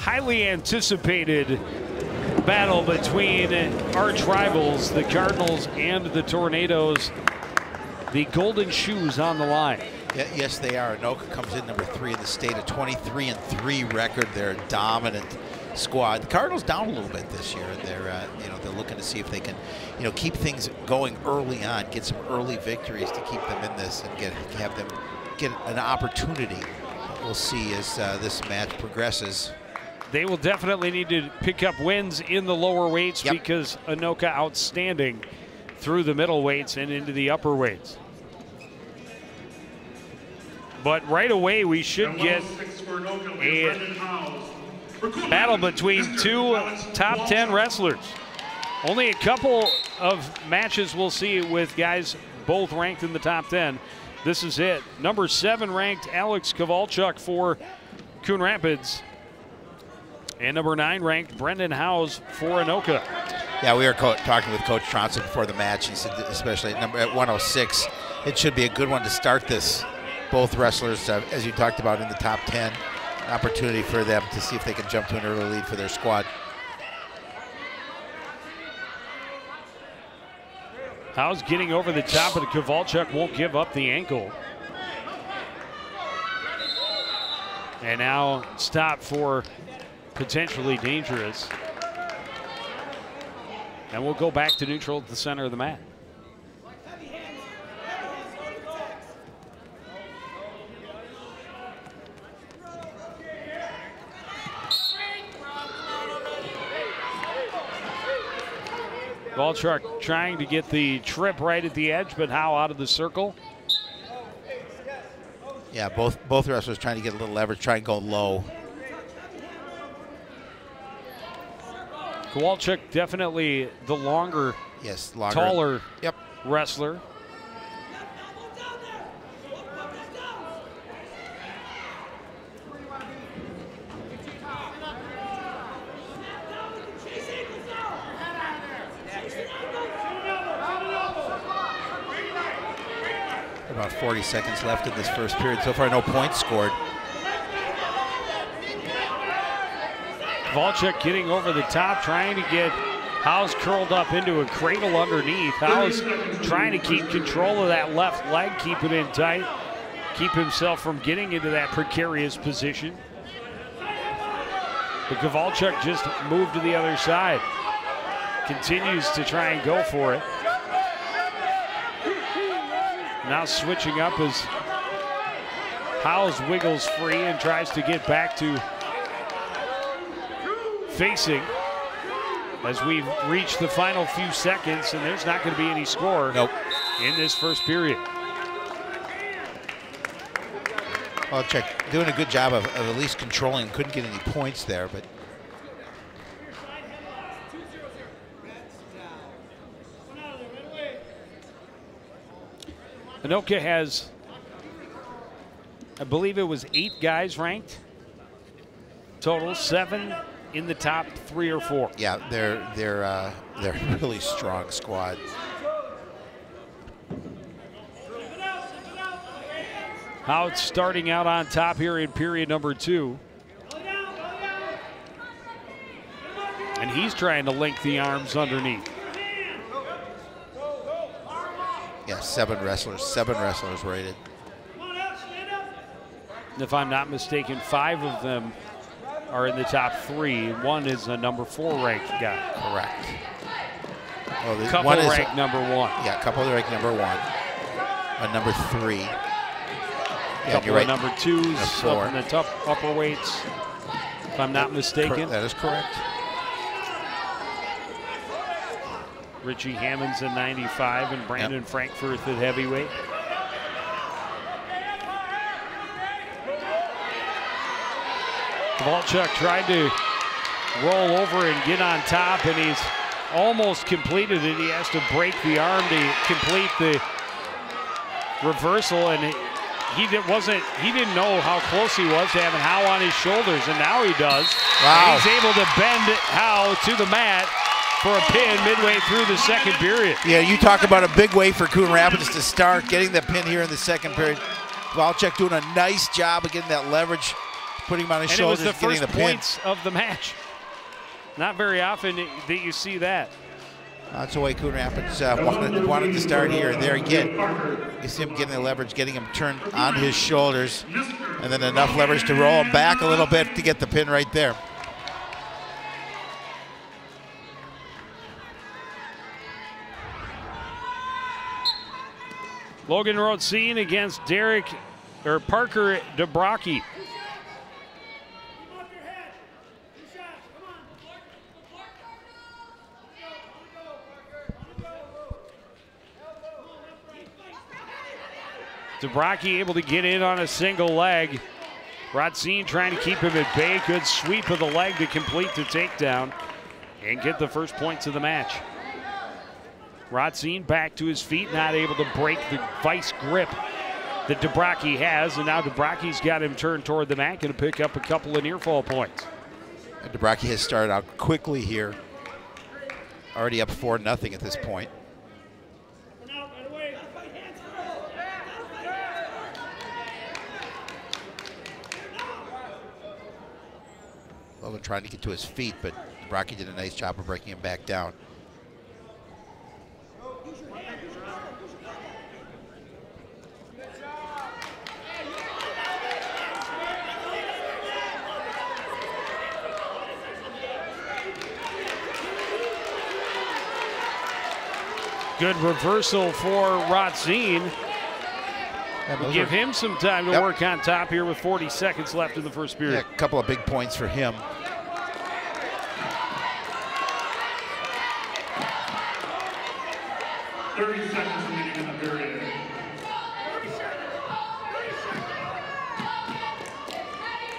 highly anticipated battle between arch rivals, the Cardinals and the Tornadoes. The Golden Shoes on the line. Yes, they are. Anoka comes in number 3 in the state, a 23-3 record. They're a dominant squad. The Cardinals down a little bit this year. They're they're looking to see if they can keep things going early on, get some early victories to keep them in this and have them get an opportunity. We'll see as this match progresses. They will definitely need to pick up wins in the lower weights because Anoka outstanding through the middle weights and into the upper weights. But right away we should get a battle between two top 10 wrestlers. Only a couple of matches we'll see with guys both ranked in the top 10. This is it. Number 7 ranked Alex Kolchak for Coon Rapids. And number 9 ranked Brendan Howes for Anoka. Yeah, we were talking with Coach Thompson before the match. He said, especially at 106, it should be a good one to start this. Both wrestlers, as you talked about, in the top 10. An opportunity for them to see if they can jump to an early lead for their squad. Howes getting over the top of the Kolchak, won't give up the ankle. And now stop for potentially dangerous. And we'll go back to neutral at the center of the mat. Kolchak trying to get the trip right at the edge, but Howe out of the circle. Yeah, both wrestlers trying to get a little leverage, try and go low. Kolchak definitely the longer, taller wrestler. About 40 seconds left in this first period. So far, no points scored. Kolchak getting over the top, trying to get Howes curled up into a cradle underneath. Howes trying to keep control of that left leg, keep it in tight, keep himself from getting into that precarious position. But Kolchak just moved to the other side. Continues to try and go for it. Now switching up as Howes wiggles free and tries to get back to facing as we've reached the final few seconds, and there's not going to be any score in this first period. Kolchak doing a good job of at least controlling, couldn't get any points there, but Anoka has, I believe it was 8 guys ranked total, 7 in the top 3 or 4. Yeah, they're a really strong squad. Howard starting out on top here in period number 2. And he's trying to link the arms underneath. Yeah, 7 wrestlers rated. If I'm not mistaken, 5 of them are in the top 3. One is a number 4 ranked guy. Correct. Well, couple ranked number 1. Yeah, couple ranked number 1. A number 3. Yeah, couple you're right. of number 2s up in the top upper weights, if I'm not mistaken. That is correct. Richie Hammonds at 95 and Brandon Frankfurth at heavyweight. Kolchak tried to roll over and get on top, and he's almost completed it. He has to break the arm to complete the reversal, and he didn't know how close he was to having Howe on his shoulders, and now he does. Wow. And he's able to bend Howe to the mat for a pin midway through the second period. Yeah, you talk about a big way for Coon Rapids to start, getting the pin here in the second period. Kolchak doing a nice job of getting that leverage, putting him on his and shoulders, it was the getting first the pin. points of the match. Not very often that you see that. That's the way Coon Rapids wanted to start here. And there again, you see him getting the leverage, getting him turned on his shoulders, and then enough leverage to roll him back a little bit to get the pin right there. Logan Ratzin against Parker DeBroccol. DeBroccol able to get in on a single leg. Ratzin trying to keep him at bay. Good sweep of the leg to complete the takedown and get the first points of the match. Ratzin back to his feet, not able to break the vice grip that DeBroccol has, and now DeBroccol's got him turned toward the mat, going to pick up a couple of near fall points. And DeBroccol has started out quickly here, already up 4-0 at this point. Logan trying to get to his feet, but DeBroccol did a nice job of breaking him back down. Good reversal for Ratzin. We'll give him some time to work on top here with 40 seconds left in the first period. Yeah, a couple of big points for him.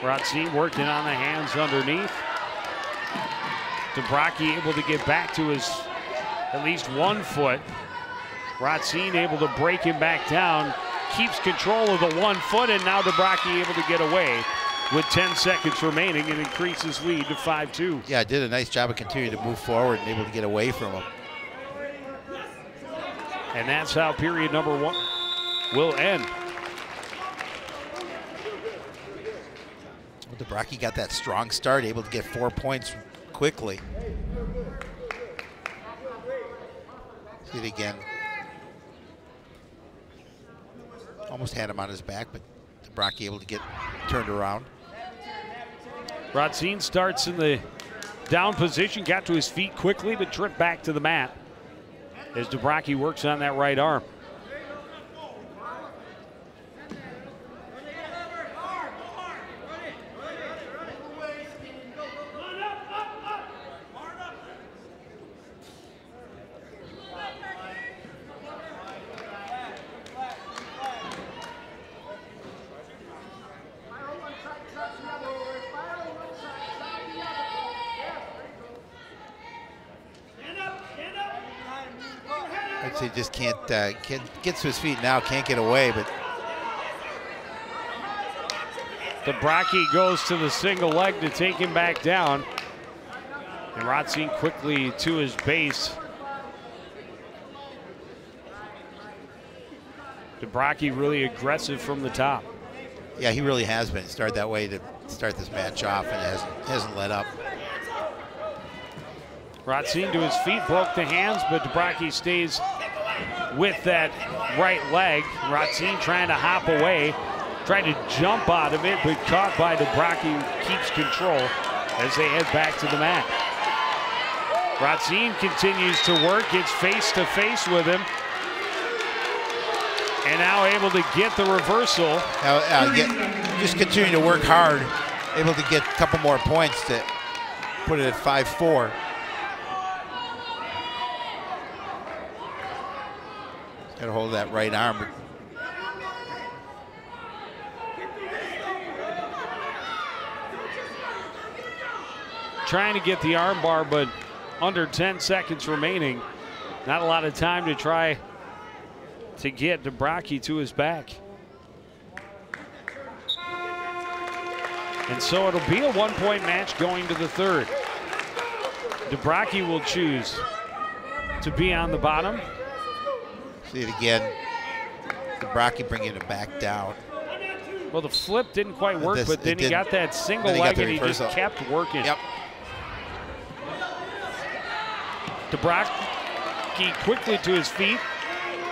Ratzin working on the hands underneath. DeBroccol able to get back to his at least 1 foot. Ratzin able to break him back down, keeps control of the 1 foot, and now DeBroccol able to get away with 10 seconds remaining and increase his lead to 5-2. Yeah, did a nice job of continuing to move forward and able to get away from him. And that's how period number 1 will end. Well, DeBroccol got that strong start, able to get 4 points quickly. See it again. Almost had him on his back, but DeBroccol able to get turned around. Ratzin starts in the down position, got to his feet quickly, but tripped back to the mat as DeBroccol works on that right arm. He just can't get to his feet now, can't get away, but DeBroccol goes to the single leg to take him back down. And Ratzin quickly to his base. DeBroccol really aggressive from the top. Yeah, he really has been. He started that way to start this match off and hasn't let up. Ratzin to his feet, broke the hands, but DeBroccol stays with that right leg. Ratzin trying to hop away, trying to jump out of it, but caught by DeBroccol, keeps control as they head back to the mat. Ratzin continues to work, gets face to face with him, and now able to get the reversal. Just continuing to work hard, able to get a couple more points to put it at 5-4. Got a hold of that right arm. Trying to get the arm bar, but under 10 seconds remaining. Not a lot of time to try to get DeBroccol to his back. And so it'll be a 1-point match going to the third. DeBroccol will choose to be on the bottom. See it again. DeBroccol bringing it back down. Well, the flip didn't quite work, but then he got that single leg and he just kept working. Yep. DeBroccol quickly to his feet.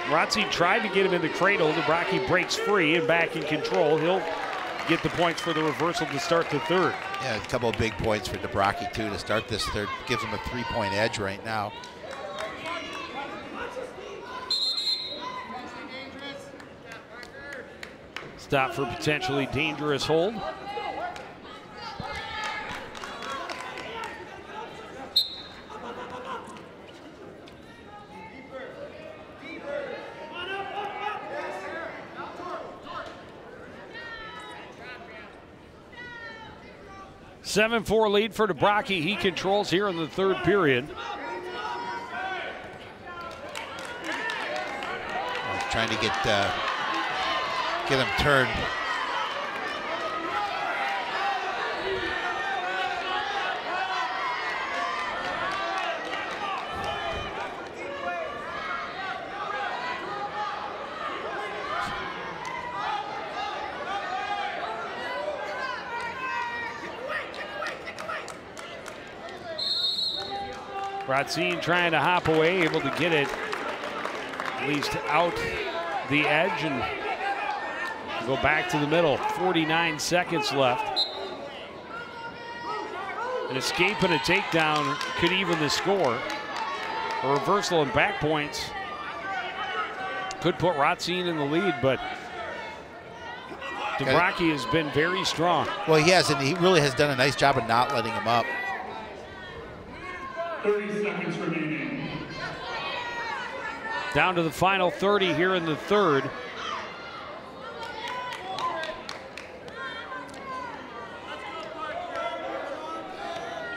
Ratzin tried to get him in the cradle. DeBroccol breaks free and back in control. He'll get the points for the reversal to start the third. Yeah, a couple of big points for DeBroccol too to start this third. Gives him a 3-point edge right now. Stop for potentially dangerous hold. (7-4) lead for DeBroccol. He controls here in the third period. Trying to get him turned. Ratzin trying to hop away, able to get it at least out the edge and go back to the middle. 49 seconds left. An escape and a takedown could even the score. A reversal and back points could put Ratzin in the lead, but DeBroccol has been very strong. Well, he has, and he really has done a nice job of not letting him up. 30 seconds remaining. Down to the final 30 here in the third.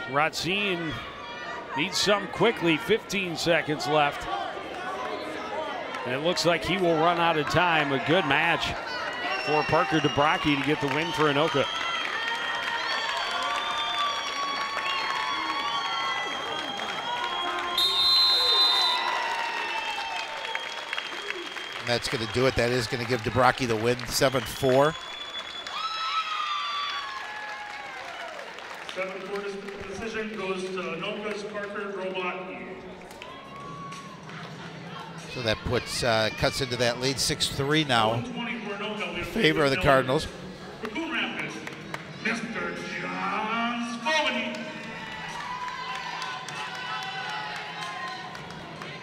Ratzin needs something quickly. 15 seconds left. And it looks like he will run out of time. A good match for Parker DeBroccol to get the win for Anoka. And that's going to do it. That is going to give DeBroccol the win, 7-4. 7-4 decision goes to Anoka's Parker DeBroccol. So that puts cuts into that lead, 6-3 now in favor of the Cardinals. For Coon Rapids, Mr. Folbani.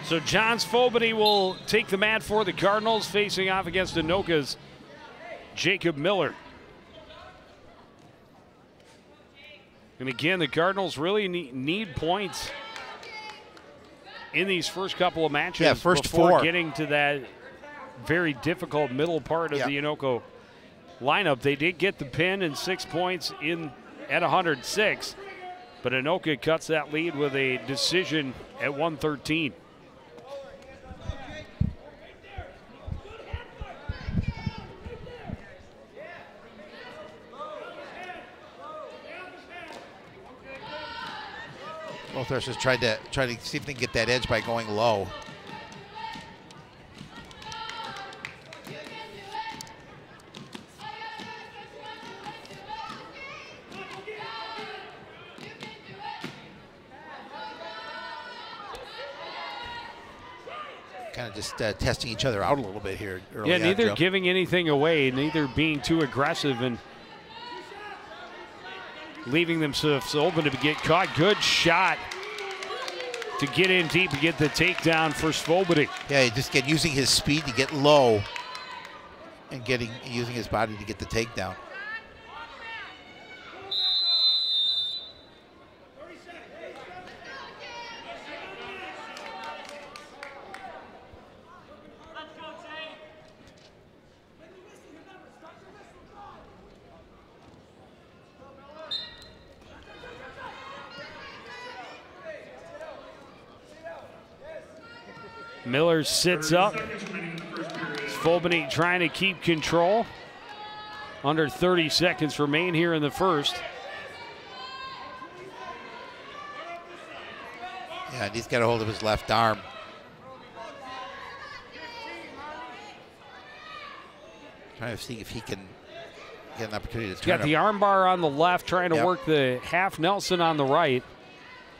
So Johns Folbani will take the mat for the Cardinals, facing off against Anoka's Jacob Miller. And again, the Cardinals really need points in these first couple of matches, yeah, first before four. Getting to that very difficult middle part of the Anoka lineup. They did get the pin and 6 points in at 106, but Anoka cuts that lead with a decision at 113. Both rushers tried to see if they can get that edge by going low. Kind of just testing each other out a little bit here early on, neither Joe. giving anything away, neither being too aggressive and leaving themselves open to get caught. Good shot to get in deep and get the takedown for Folbani. Yeah, just using his speed to get low and using his body to get the takedown. Miller sits up. Folbani trying to keep control. Under 30 seconds remain here in the first. Yeah, and he's got a hold of his left arm. Trying to see if he can get an opportunity to He's turn got the armbar on the left, trying to Yep. work the half Nelson on the right,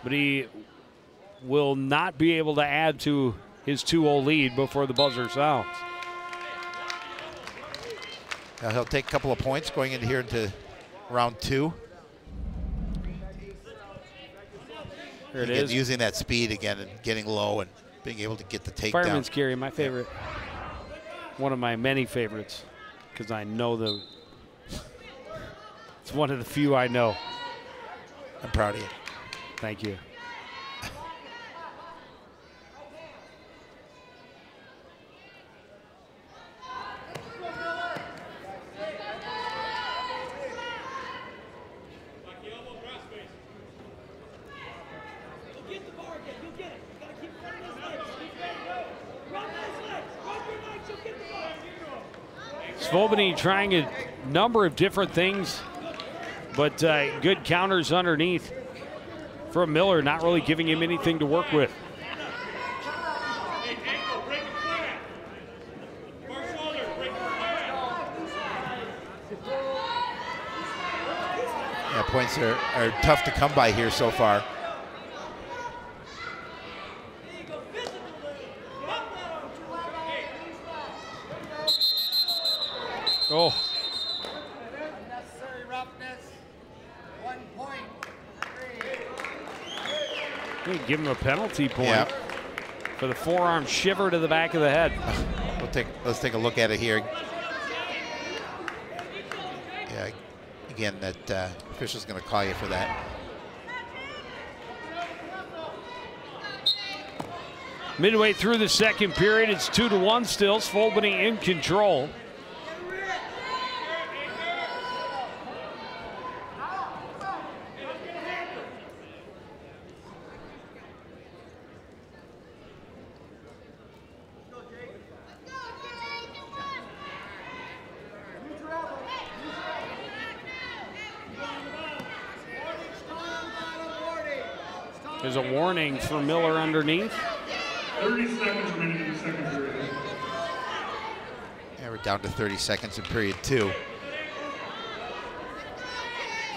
but he will not be able to add to his 2-0 lead before the buzzer sounds. Now he'll take a couple of points going into here into round 2. Here it Again, is. using that speed again and getting low and being able to get the takedown. Fireman's carry, my favorite. One of my many favorites, because I know it's one of the few I know. I'm proud of you. Thank you. Folbani trying a number of different things, but good counters underneath from Miller, not really giving him anything to work with. Yeah, points are tough to come by here so far. Oh. Unnecessary roughness. 1 point. Give him a penalty point Yeah. for the forearm shiver to the back of the head. Let's take a look at it here. Yeah, again, that official's going to call you for that. Midway through the second period, it's 2-1 still. Folbani in control. There's a warning for Miller underneath. 30 seconds remaining in the second period. Yeah, we're down to 30 seconds in period 2.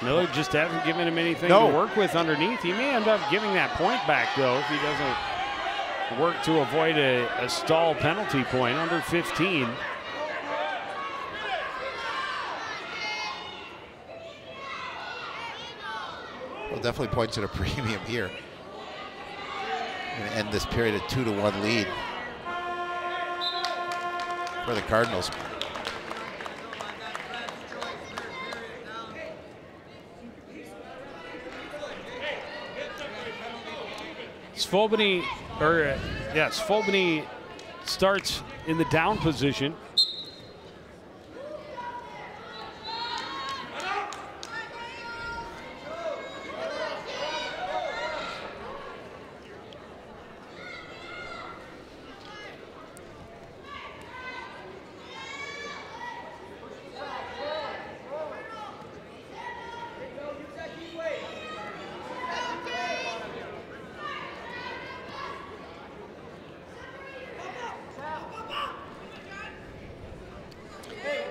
Miller just hasn't given him anything No. to work with underneath. He may end up giving that point back, though, if he doesn't work to avoid a stall penalty point under 15. Well, definitely points at a premium here. Going to end this period at 2-1 lead for the Cardinals. Folbani starts in the down position.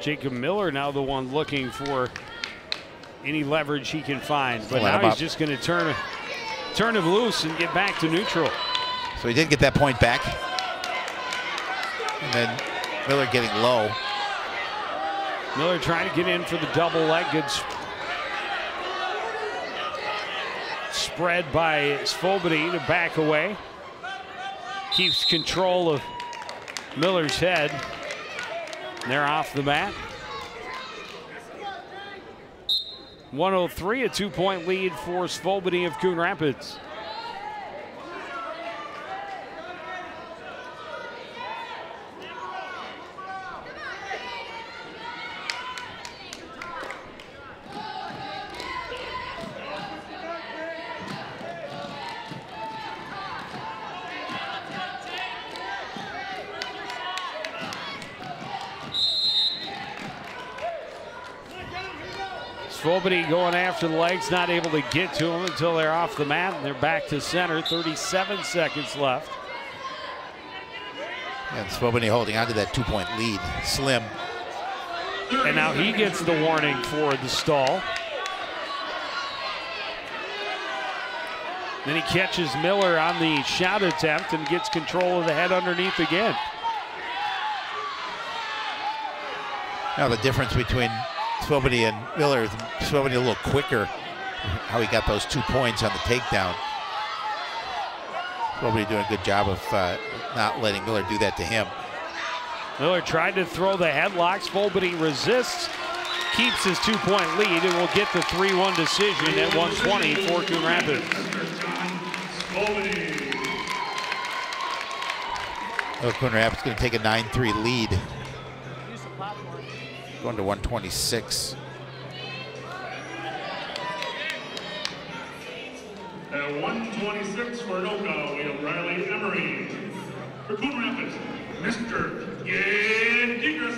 Jacob Miller now the one looking for any leverage he can find, but now he's just going to turn him loose and get back to neutral. So he did get that point back. And then Miller getting low. Miller trying to get in for the double leg. Good spread by Folbani to back away. Keeps control of Miller's head. They're off the mat. 103, a 2-point lead for Folbani of Coon Rapids. Folbani going after the legs, not able to get to him until they're off the mat, and they're back to center. 37 seconds left. And Folbani holding on to that 2-point lead. Slim. And now he gets the warning for the stall. Then he catches Miller on the shot attempt and gets control of the head underneath again. Now the difference between Folbani and Miller, Folbani a little quicker, how he got those 2 points on the takedown. Folbani doing a good job of not letting Miller do that to him. Miller tried to throw the headlocks. Folbani resists, keeps his 2-point lead, and will get the 3-1 decision at 120 for Coon Rapids. Coon Rapids going to take a 9-3 lead. Going to 126. At 126 for Anoka, we have Riley Emery. For Coon Rapids, Mr. Digress.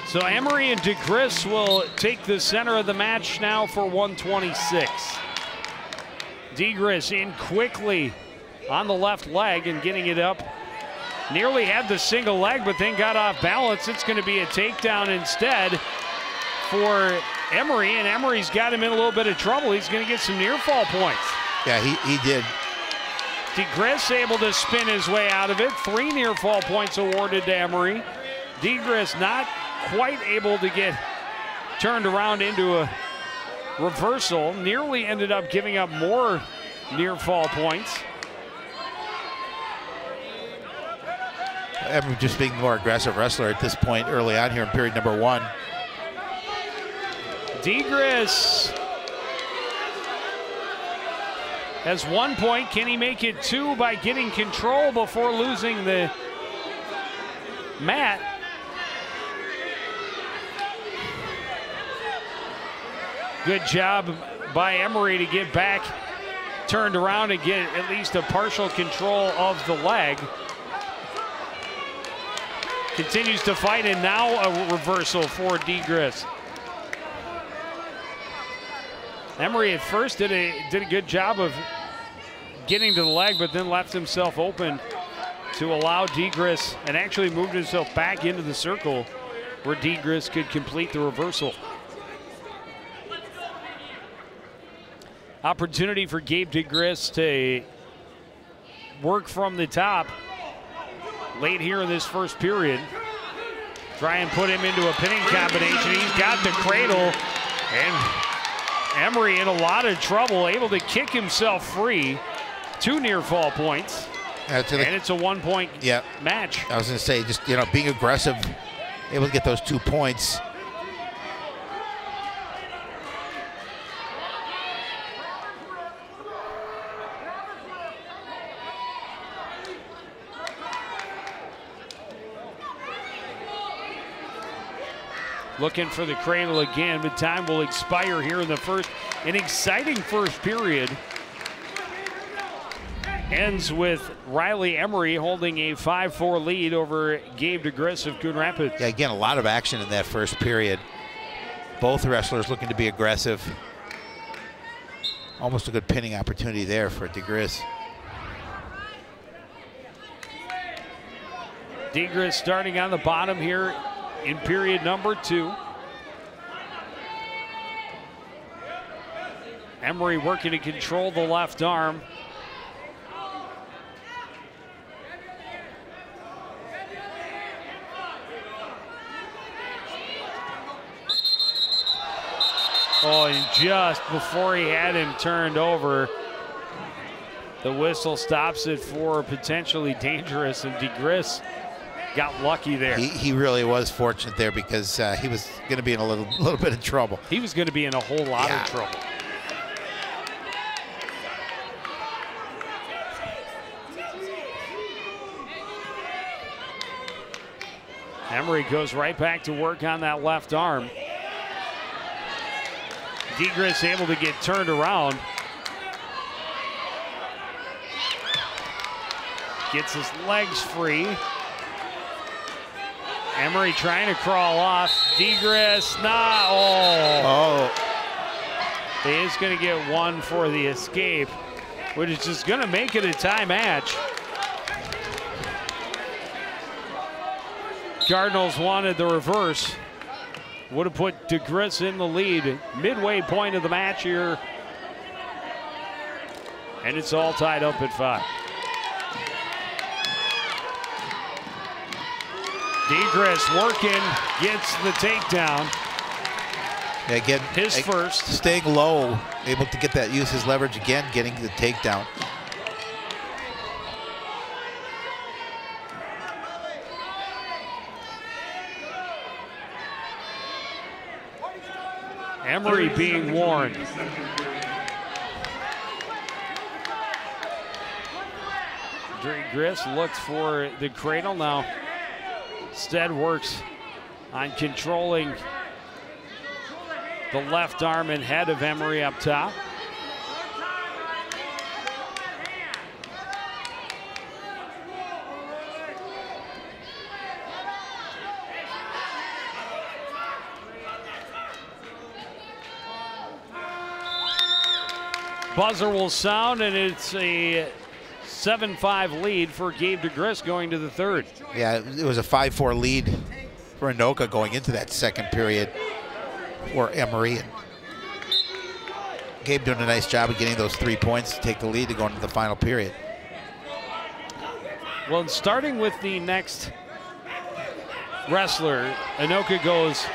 So Emery and Digress will take the center of the match now for 126. Digress in quickly on the left leg and getting it up. Nearly had the single leg, but then got off balance. It's going to be a takedown instead for Emery, and Emery's got him in a little bit of trouble. He's going to get some near fall points. Yeah, he did. Digress able to spin his way out of it. 3 near fall points awarded to Emery. Digress not quite able to get turned around into a reversal. Nearly ended up giving up more near fall points. Emery just being the more aggressive wrestler at this point early on here in period number 1. Digress has 1 point. Can he make it 2 by getting control before losing the mat? Good job by Emery to get back, turned around and get at least a partial control of the leg. Continues to fight, and now a reversal for Digress. Emery at first did a good job of getting to the leg, but then left himself open to allow Digress, and actually moved himself back into the circle where Digress could complete the reversal. Opportunity for Gabe Digress to work from the top late here in this first period. Try and put him into a pinning combination. He's got the cradle, and Emery in a lot of trouble, able to kick himself free. 2 near fall points, and it's a 1-point match. I was going to say, just being aggressive, able to get those 2 points. Looking for the cradle again, but time will expire here in the first. An exciting first period. Ends with Riley Emery holding a 5-4 lead over Gabe Digress of Coon Rapids. Yeah, again, a lot of action in that first period. Both wrestlers looking to be aggressive. Almost a good pinning opportunity there for Digress. Digress starting on the bottom here in period number 2. Emery working to control the left arm. Oh, and just before he had him turned over, the whistle stops it for potentially dangerous, and Digress got lucky there. He really was fortunate there, because he was going to be in a little bit of trouble. He was going to be in a whole lot of trouble. Emery goes right back to work on that left arm. Digress able to get turned around. Gets his legs free. Emery trying to crawl off. Digress, He is going to get 1 for the escape, which is just going to make it a tie match. Cardinals wanted the reverse. would have put Digress in the lead. Midway point of the match here. And it's all tied up at 5. Digress working, gets the takedown. Yeah, again, his first. Staying low, able to get that, use his leverage again, getting the takedown. Emery being warned. Digress looks for the cradle now. Instead works on controlling the left arm and head of Emery up top. Buzzer will sound, and it's a 7-5 lead for Gabe Digress going to the 3rd. Yeah, it was a 5-4 lead for Anoka going into that second period for Emery. And Gabe doing a nice job of getting those 3 points to take the lead to go into the final period. Well, and starting with the next wrestler, Anoka goes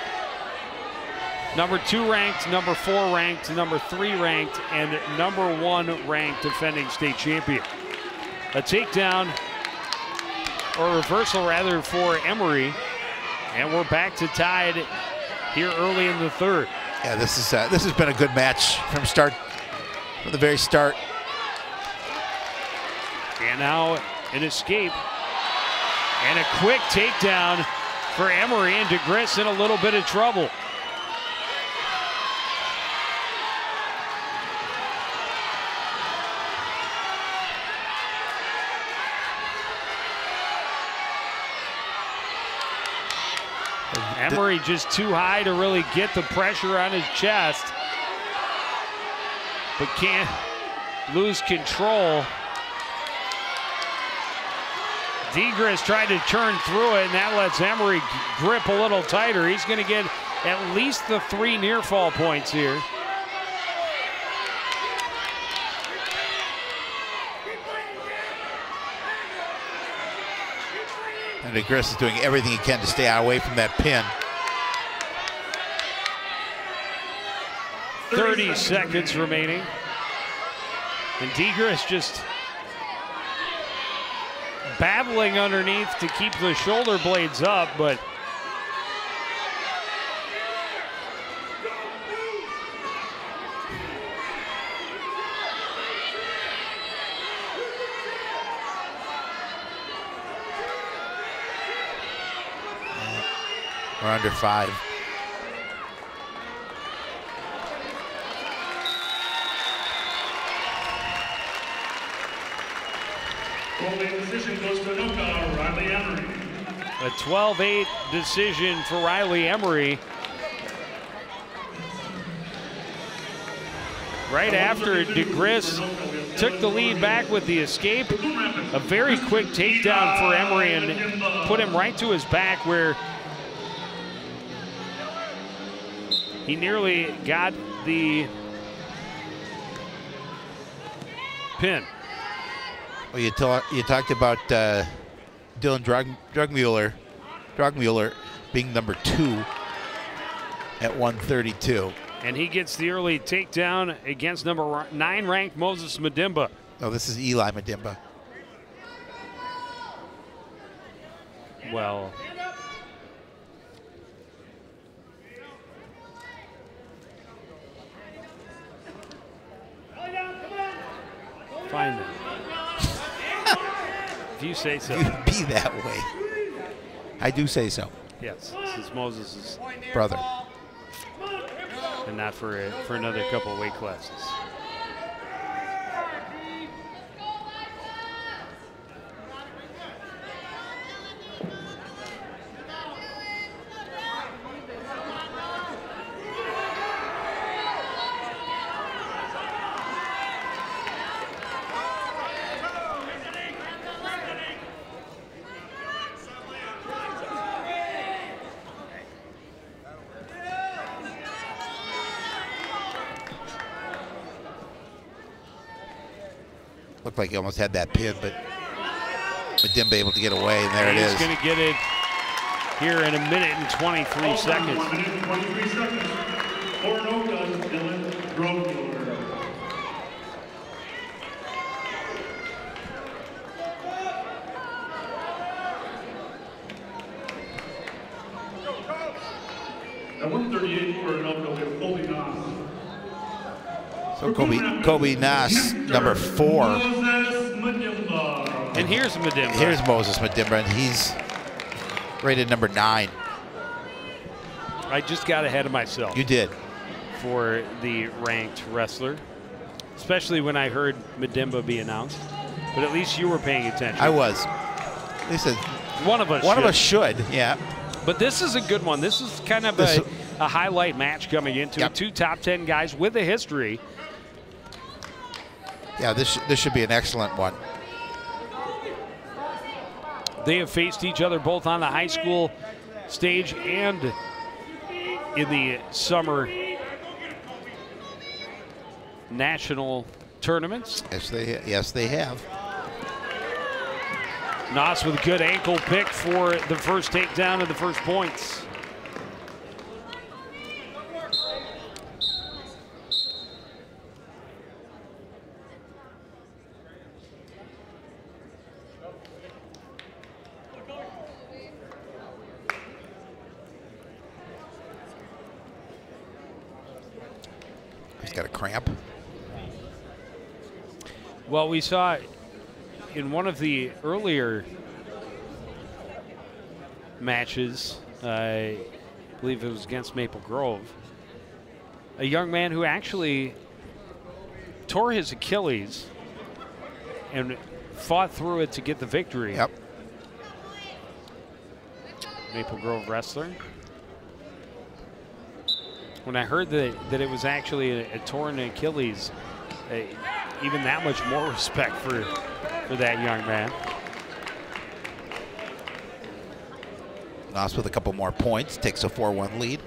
number 2 ranked, number 4 ranked, number 3 ranked, and number 1 ranked defending state champion. A takedown, or reversal rather, for Emery, and we're back to tied here early in the 3rd. Yeah, this has been a good match from the very start. And now an escape and a quick takedown for Emery, and Digress in a little bit of trouble. Emery just too high to really get the pressure on his chest, but can't lose control. Digress tried to turn through it, and that lets Emery grip a little tighter. He's going to get at least the 3 near fall points here. And Digress is doing everything he can to stay away from that pin. 30 seconds remaining. And Digress just battling underneath to keep the shoulder blades up, but we're under 5. Decision goes to Anoka, Riley Emery. a 12-8 decision for Riley Emery. Right after Digress took the lead back with the escape, a very quick takedown for Emery and put him right to his back where he nearly got the pin. Well, you talked about Dylan Drugmeier being number 2 at 132. And he gets the early takedown against number 9 ranked Moses Madimba. Oh, this is Eli Madimba. Well, fine then. If you say so. You be that way. I do say so. Yes, this is Moses' Brother. and not for another couple of weight classes. Looked like he almost had that pin, but Madimba able to get away, and there it is. He's going to get it here in 1 minute and 23 seconds. 1 minute and 23 seconds. For Anoka, DeBroccol. At 138 for Anoka, we have Colby Noss. So Kobe Noss, number 4. And here's Madimba. Here's Moses Madimba, and he's rated number 9. I just got ahead of myself. You did. For the ranked wrestler, especially when I heard Madimba be announced. But at least you were paying attention. I was. This is one of us. One of us should, yeah. But this is a good one. This is kind of a highlight match coming into it. 2 top 10 guys with a history. Yeah, this should be an excellent one. They have faced each other both on the high school stage and in the summer national tournaments. Yes, they have. Noss with a good ankle pick for the first takedown of the first points. He's got a cramp. Well, we saw in one of the earlier matches, I believe it was against Maple Grove, a young man who actually tore his Achilles and fought through it to get the victory. Yep. Maple Grove wrestler. When I heard that it was actually a torn Achilles, even that much more respect for that young man. Noss with a couple more points, takes a 4-1 lead.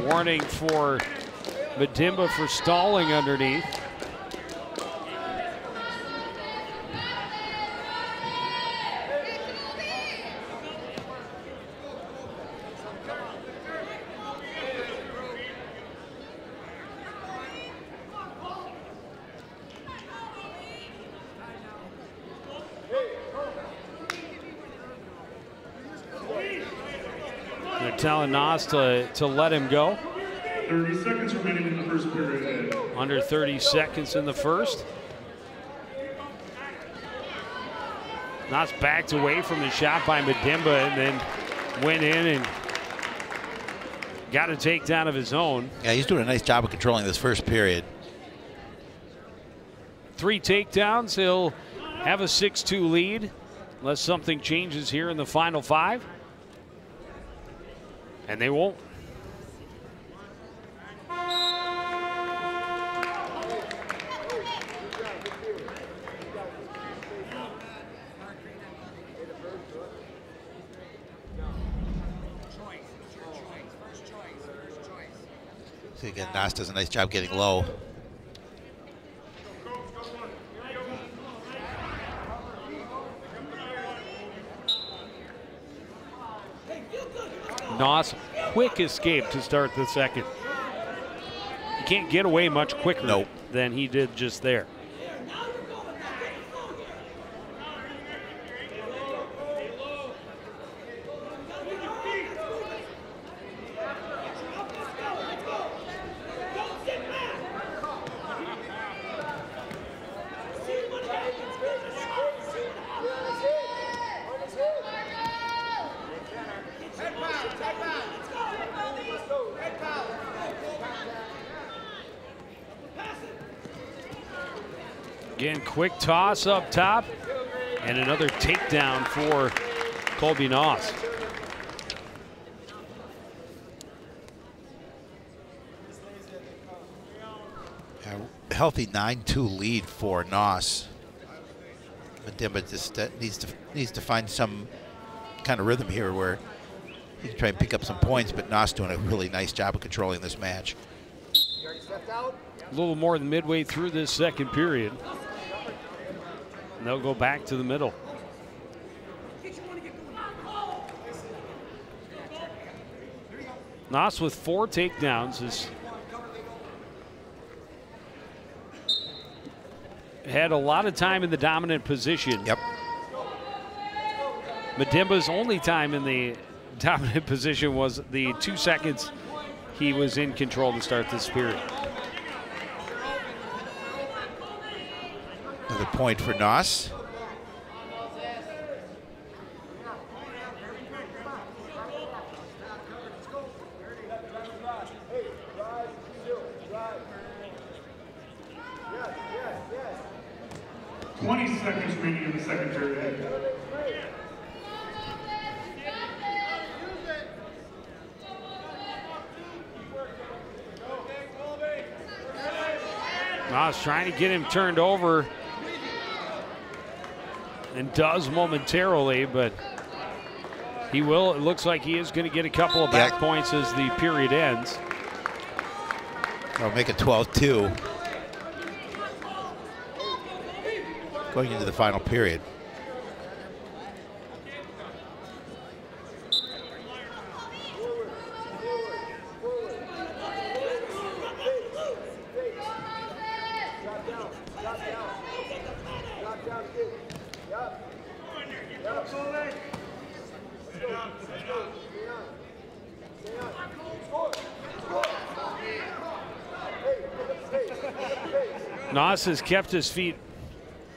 Warning for Madimba for stalling underneath. They're telling Noss to let him go. 30 seconds remaining in the first period. Under 30 seconds in the first. Noss backed away from the shot by Madimba and then went in and got a takedown of his own. Yeah, he's doing a nice job of controlling this first period. 3 takedowns, he'll have a 6-2 lead unless something changes here in the final 5. And they won't. See, again, Noss does a nice job getting low. Noss, quick escape to start the second. You can't get away much quicker than he did just there. Again, quick toss up top, and another takedown for Colby Noss. A healthy 9-2 lead for Noss. Madimba just needs to find some kind of rhythm here where he can try and pick up some points, but Noss doing a really nice job of controlling this match. A little more than midway through this second period. And they'll go back to the middle. Noss with 4 takedowns has had a lot of time in the dominant position. Yep. Madimba's only time in the dominant position was the 2 seconds he was in control to start this period. Another point for Noss. Seconds remaining in the second period. Noss trying to get him turned over, and does momentarily, but he will. It looks like he is going to get a couple of back points as the period ends. I'll make it 12-2. Going into the final period. Noss has kept his feet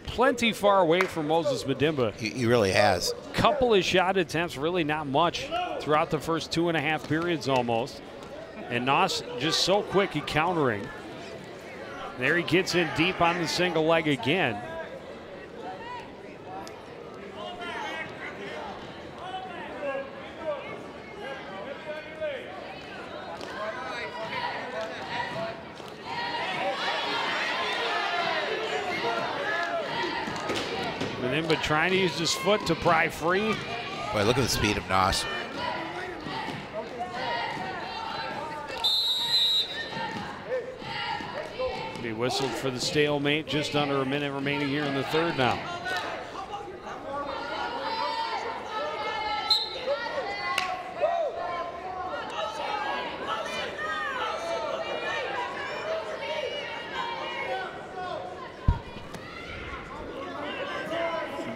plenty far away from Moses Madimba. He really has. Couple of shot attempts, really not much throughout the first 2.5 periods almost. And Noss just so quick at countering. There he gets in deep on the single leg again. Madimba trying to use his foot to pry free. Boy, look at the speed of Noss. He whistled for the stalemate. Just under a minute remaining here in the third now.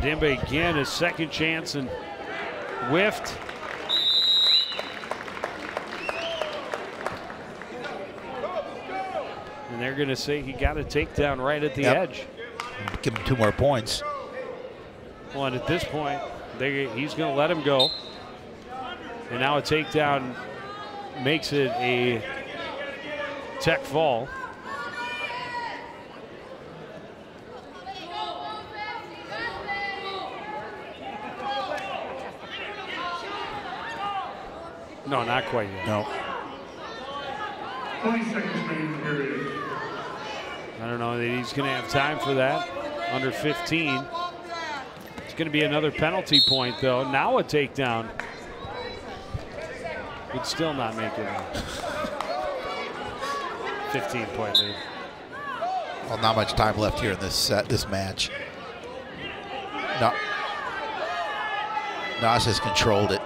Madimba again, a second chance and whiffed. And they're going to say he got a takedown right at the edge. Give him 2 more points. Well, and at this point, he's going to let him go. And now a takedown makes it a tech fall. No, not quite yet. No. 20 seconds remaining period. I don't know that he's going to have time for that. Under 15. It's going to be another penalty point, though. Now a takedown. Would still not make it. 15-point lead. Well, not much time left here in this this match. No. Noss has controlled it.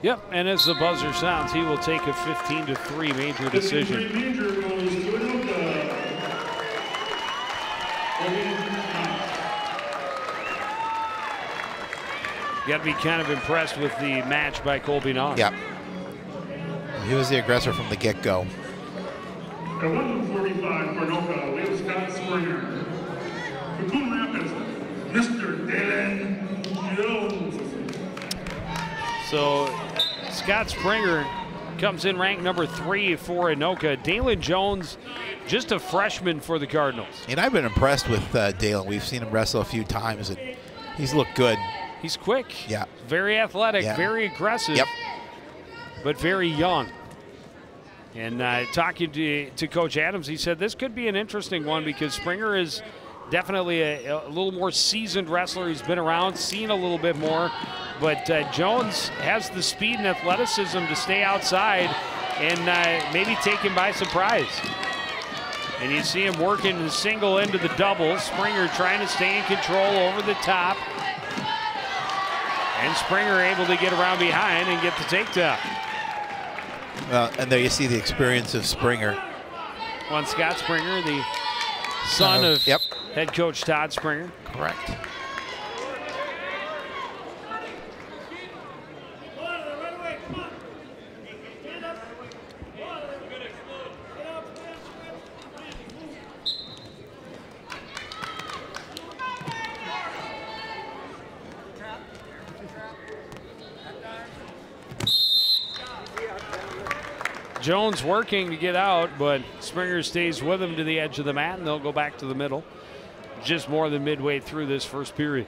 Yep, and as the buzzer sounds, he will take a 15-3 major decision. Major goes to Anoka. You got to be kind of impressed with the match by Colby Noss. Yeah. He was the aggressor from the get-go. At 145 for Anoka, we have Scott Springer. For Coon Rapids, Mr. Dan Jones. So Scott Springer comes in ranked number 3 for Anoka. Dalen Jones, just a freshman for the Cardinals. And I've been impressed with Dalen. We've seen him wrestle a few times, and he's looked good. He's quick. Yeah. Very athletic, very aggressive, but very young. And talking to Coach Adams, he said this could be an interesting one because Springer has definitely a little more seasoned wrestler. He's been around, seen a little bit more. But Jones has the speed and athleticism to stay outside and maybe take him by surprise. And you see him working the single into the double. Springer trying to stay in control over the top. And Springer able to get around behind and get the takedown. Well, and there you see the experience of Springer. One Scott Springer, the son of head coach Todd Springer. Correct. Jones working to get out, but Springer stays with him to the edge of the mat, and they'll go back to the middle. Just more than midway through this first period.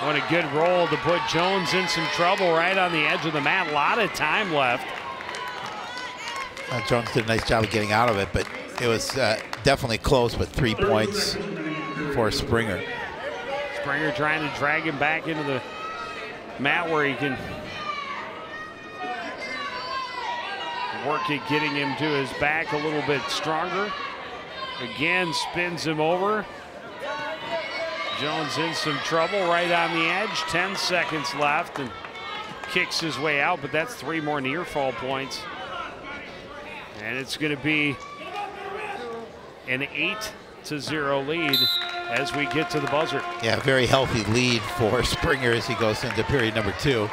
What a good roll to put Jones in some trouble right on the edge of the mat. A lot of time left. Jones did a nice job of getting out of it, but it was definitely close, but 3 points for Springer. Springer trying to drag him back into the mat where he can work at getting him to his back a little bit stronger. Again, spins him over. Jones in some trouble right on the edge. 10 seconds left and kicks his way out, but that's 3 more near fall points. And it's going to be an 8-0 lead as we get to the buzzer. Yeah, very healthy lead for Springer as he goes into period number 2.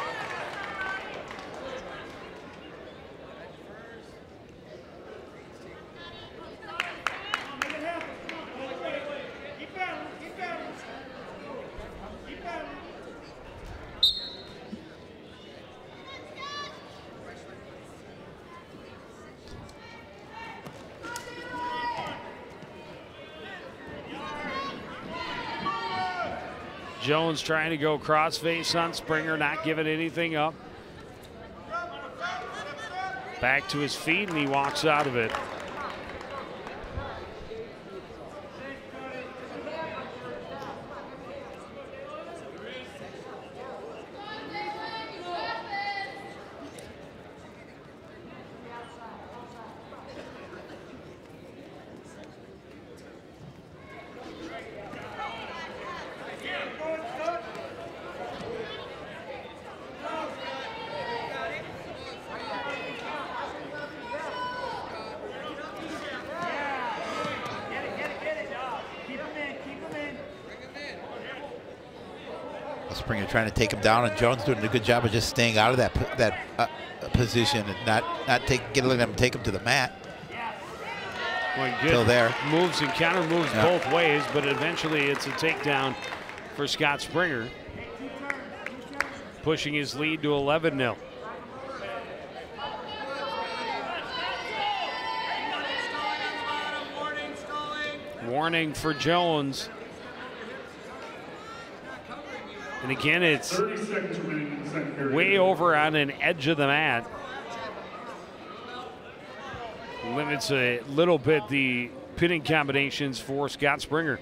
Jones trying to go crossface on Springer, not giving anything up. Back to his feet, and he walks out of it. Springer trying to take him down, and Jones doing a good job of just staying out of that position and not letting him take him to the mat. Good there. Moves and counter moves both ways, but eventually it's a takedown for Scott Springer, pushing his lead to 11-0. Warning for Jones. And again, it's way over on an edge of the mat. Limits a little bit the pinning combinations for Scott Springer.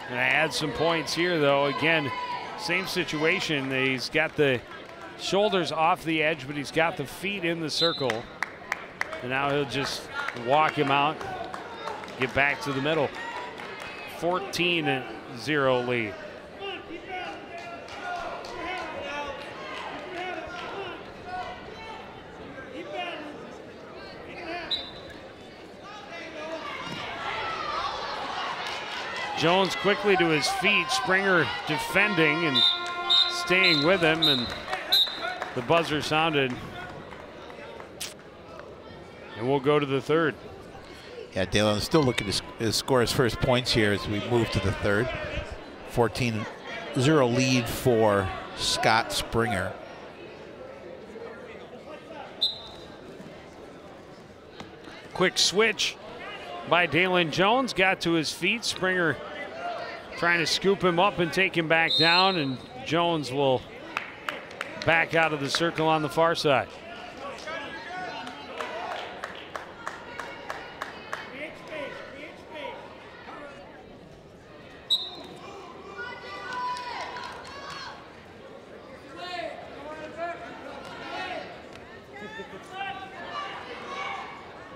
And I add some points here, though. Again, same situation. He's got the shoulders off the edge, but he's got the feet in the circle. And now he'll just walk him out. Get back to the middle. 14-0 lead. Jones quickly to his feet. Springer defending and staying with him, and the buzzer sounded. And we'll go to the third. Yeah, Dalen is still looking to score his first points here as we move to the third. 14-0 lead for Scott Springer. Quick switch by Dalen Jones, got to his feet. Springer trying to scoop him up and take him back down, and Jones will back out of the circle on the far side.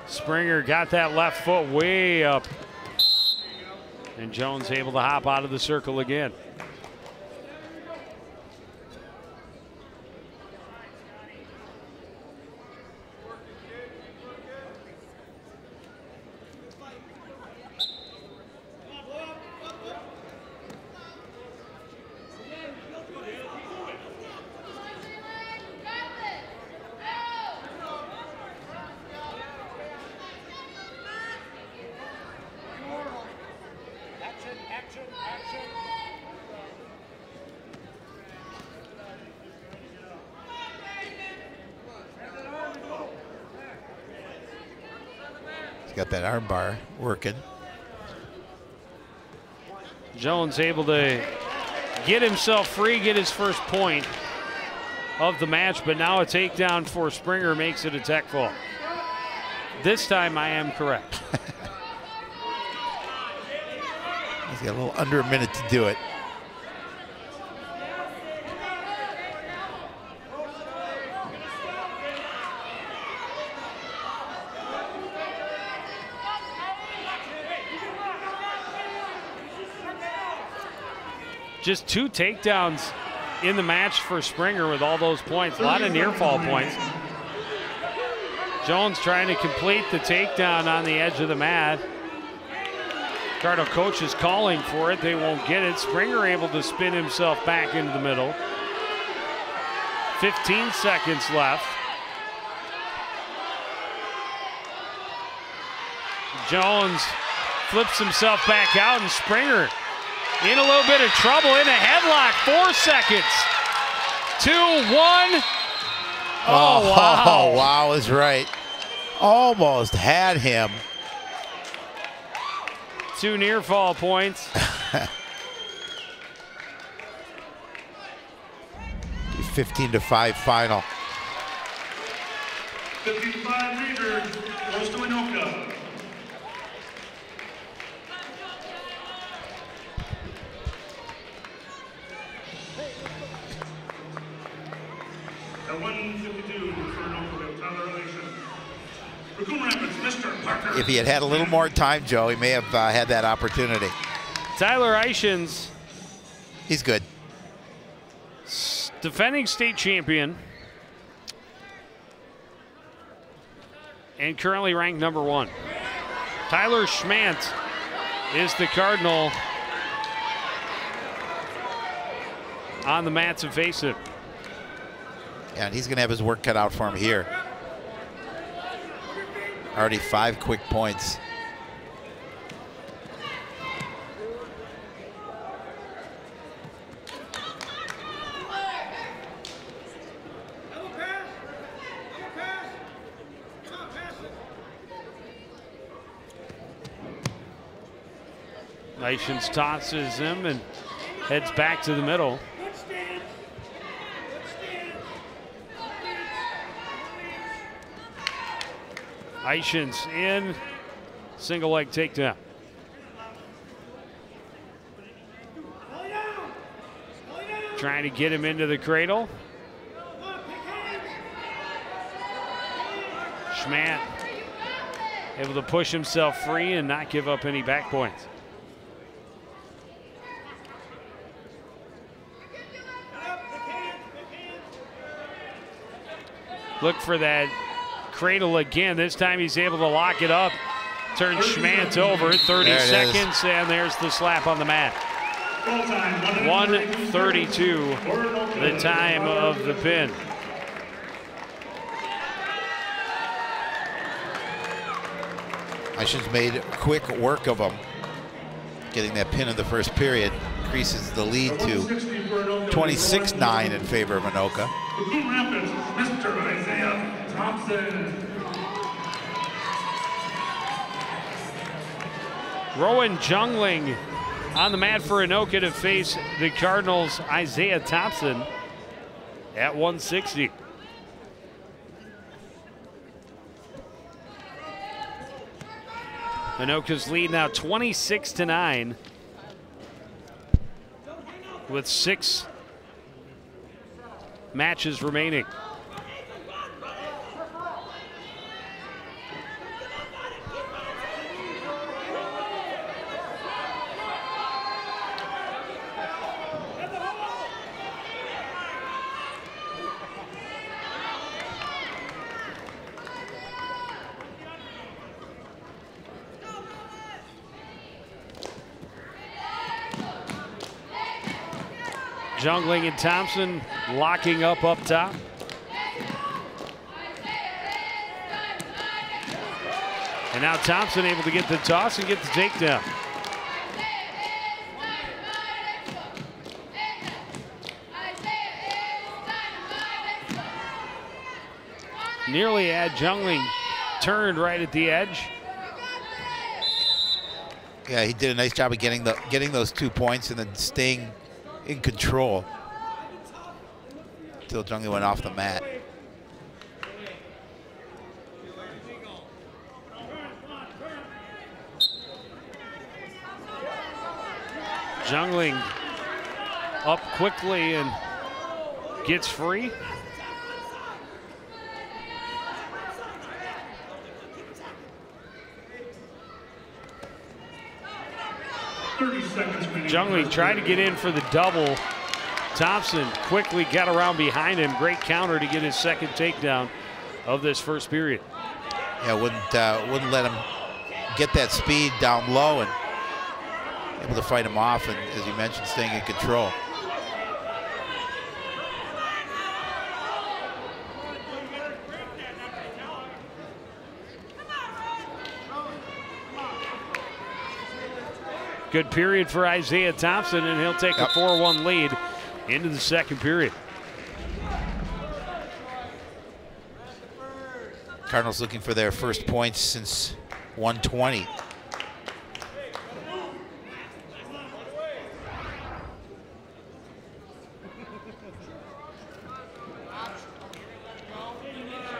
Springer got that left foot way up, and Jones able to hop out of the circle again. Got that arm bar working. Jones able to get himself free, get his first point of the match, but now a takedown for Springer makes it a tech fall. This time I am correct. He's got a little under a minute to do it. Just 2 takedowns in the match for Springer with all those points. A lot of near fall points. Jones trying to complete the takedown on the edge of the mat. Cardinal coach is calling for it. They won't get it. Springer able to spin himself back into the middle. 15 seconds left. Jones flips himself back out, and Springer in a little bit of trouble, in a headlock. 4 seconds. 2, 1. Oh, wow. Oh, wow is right. Almost had him. 2 near fall points. 15-5 final. 55 leader goes to Anoka. At 152 for Anoka, Tyler Elation. For Coon Rapids, Mr. Parker. If he had had a little more time, Joe, he may have had that opportunity. Tyler Eichens, He's good. defending state champion and currently ranked number 1. Tyler Schmantz is the Cardinal on the mats and face it. Yeah, and he's going to have his work cut out for him here. Already 5 quick points. Eichens tosses him and heads back to the middle. Eichens in, single leg takedown. Trying to get him into the cradle. Schmantz able to push himself free and not give up any back points. Look for that cradle again. This time he's able to lock it up. Turns Schmantz over. 30 seconds, and there's the slap on the mat. 1:32, the time of the pin. Eichens made quick work of him. Getting that pin in the first period increases the lead to 26-9 in favor of Anoka. For Coon Rapids, Mr. Isaiah Thompson. Rowan Jungling on the mat for Anoka to face the Cardinals' Isaiah Thompson at 160. Anoka's lead now 26-9 with 6 matches remaining. Jungling and Thompson locking up top. And now Thompson able to get the toss and get the takedown. Nearly had Jungling turned right at the edge. Yeah, he did a nice job of getting those 2 points and then staying in control until Jungling went off the mat. Jungling up quickly and gets free. Jungling tried to get in for the double. Thompson quickly got around behind him. Great counter to get his second takedown of this first period. Yeah, wouldn't let him get that speed down low and able to fight him off, and as you mentioned, staying in control. Good period for Isaiah Thompson, and he'll take a 4-1 lead into the second period. Cardinals looking for their first points since 120.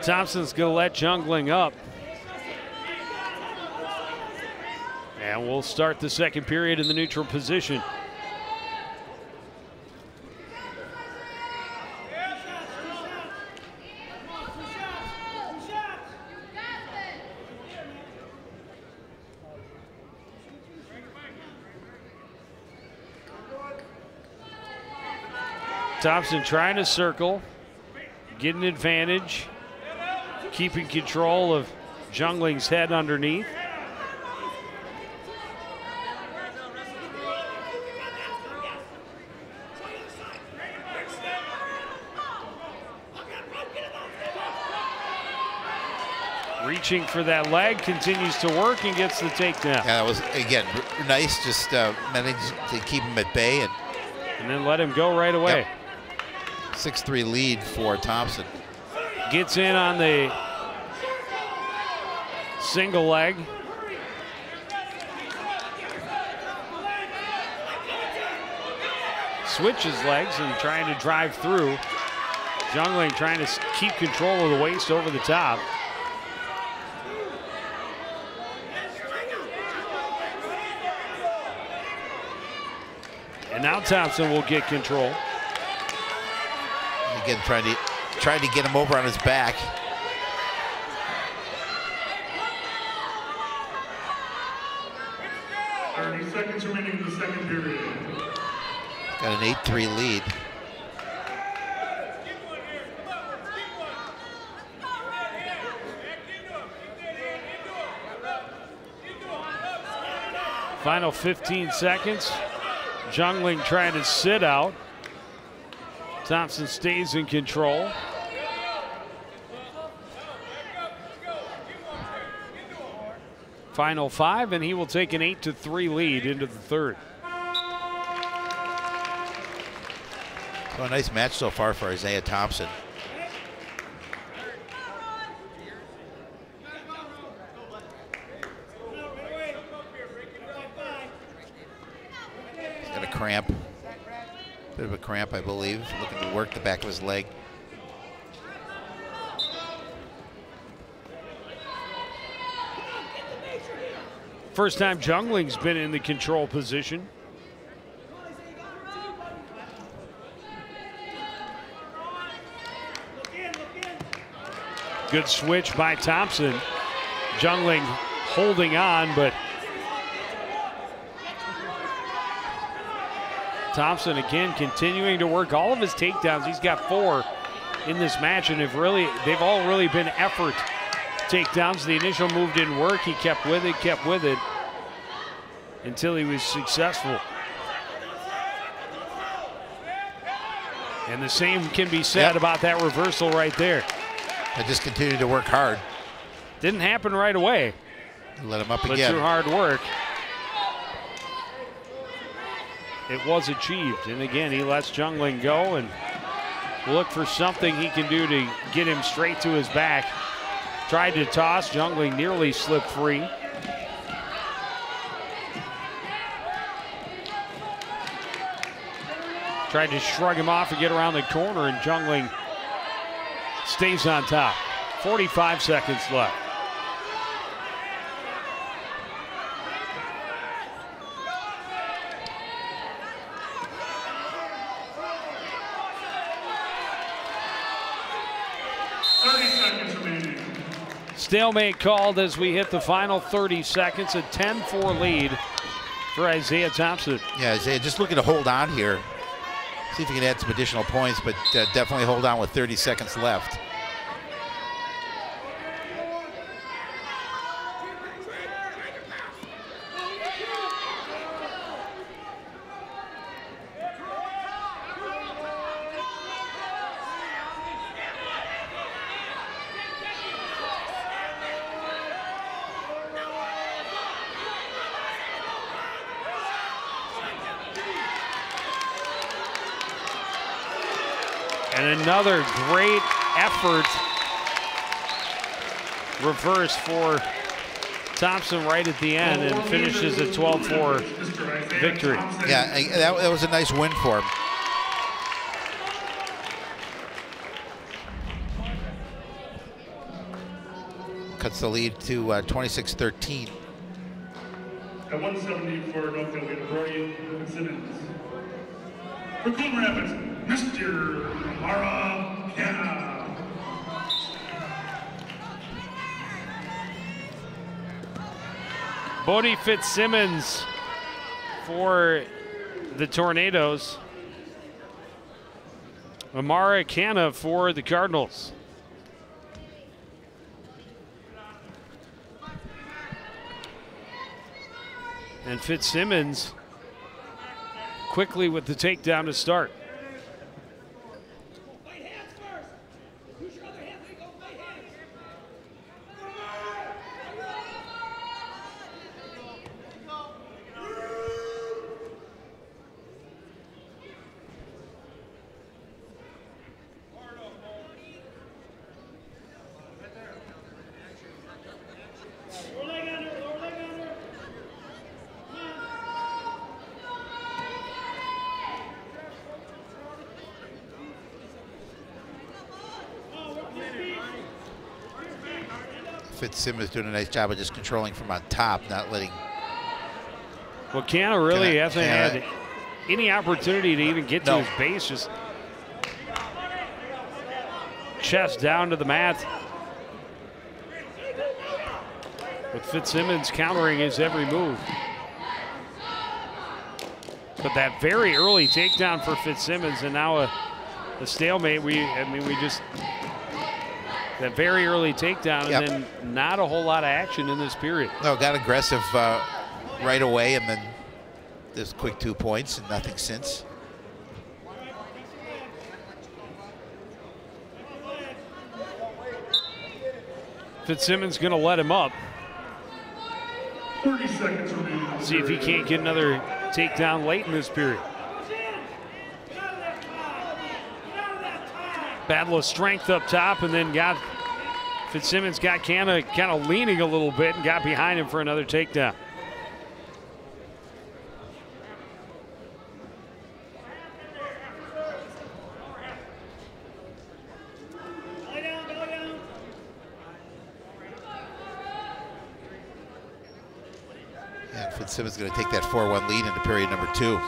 Thompson's going to let Jungling up. And we'll start the second period in the neutral position. Thompson trying to circle, get an advantage, keeping control of Jungling's head underneath. Reaching for that leg, continues to work and gets the takedown. Yeah, that was, again, nice, just managed to keep him at bay. And then let him go right away. Yep. 6-3 lead for Thompson. Gets in on the single leg. Switches legs and trying to drive through. Jungling trying to keep control of the waist over the top. And now Thompson will get control. Again, trying to get him over on his back. Seconds remaining in the second period. Got an 8-3 lead. Final 15 seconds. Jungling trying to sit out. Thompson stays in control. Final 5, and he will take an 8-3 lead into the third. So a nice match so far for Isaiah Thompson. He's got a cramp. Bit of a cramp, I believe. Looking to work the back of his leg. First time Jungling's been in the control position. Good switch by Thompson. Jungling holding on, but Thompson again continuing to work all of his takedowns. He's got 4 in this match, and they've all really been effort takedowns. The initial move didn't work. He kept with it until he was successful. And the same can be said about that reversal right there. I just continued to work hard. Didn't happen right away. Let him up but again. Through hard work, it was achieved. And again, he lets Jungling go and look for something he can do to get him straight to his back. Tried to toss. Jungling nearly slipped free. Tried to shrug him off and get around the corner, and Jungling stays on top. 45 seconds left. Stalemate called as we hit the final 30 seconds. A 10-4 lead for Isaiah Thompson. Yeah, Isaiah just looking to hold on here. See if he can add some additional points, but definitely hold on with 30 seconds left. And another great effort reverse for Thompson right at the end, and finishes a 12-4 victory. Yeah, that was a nice win for him. Cuts the lead to 26-13. At 170 for Anoka, we have Rowan Simmons. For Coon Rapids, Mr. Amara. Bodie Fitzsimmons for the Tornadoes. Amara Canna for the Cardinals. And Fitzsimmons quickly with the takedown to start. Fitzsimmons doing a nice job of just controlling from on top, not letting. Well, Canna really hasn't had any opportunity to even get to his base. Just chest down to the mat. With Fitzsimmons countering his every move. But that very early takedown for Fitzsimmons, and now a stalemate. That very early takedown, and then not a whole lot of action in this period. No, got aggressive right away, and then this quick 2 points and nothing since. Fitzsimmons going to let him up. 30 seconds remaining. See if he can't get another takedown late in this period. Battle of strength up top, and then Fitzsimmons got Canna kind of leaning a little bit and got behind him for another takedown. And Fitzsimmons is going to take that 4-1 lead into period number 2.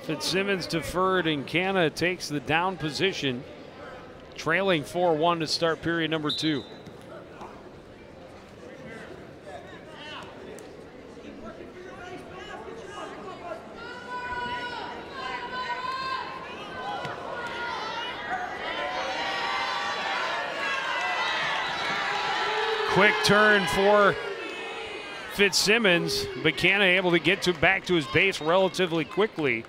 Fitzsimmons deferred, and Canna takes the down position, trailing 4-1 to start period number 2. Quick turn for Fitzsimmons, but Canna able to get back to his base relatively quickly.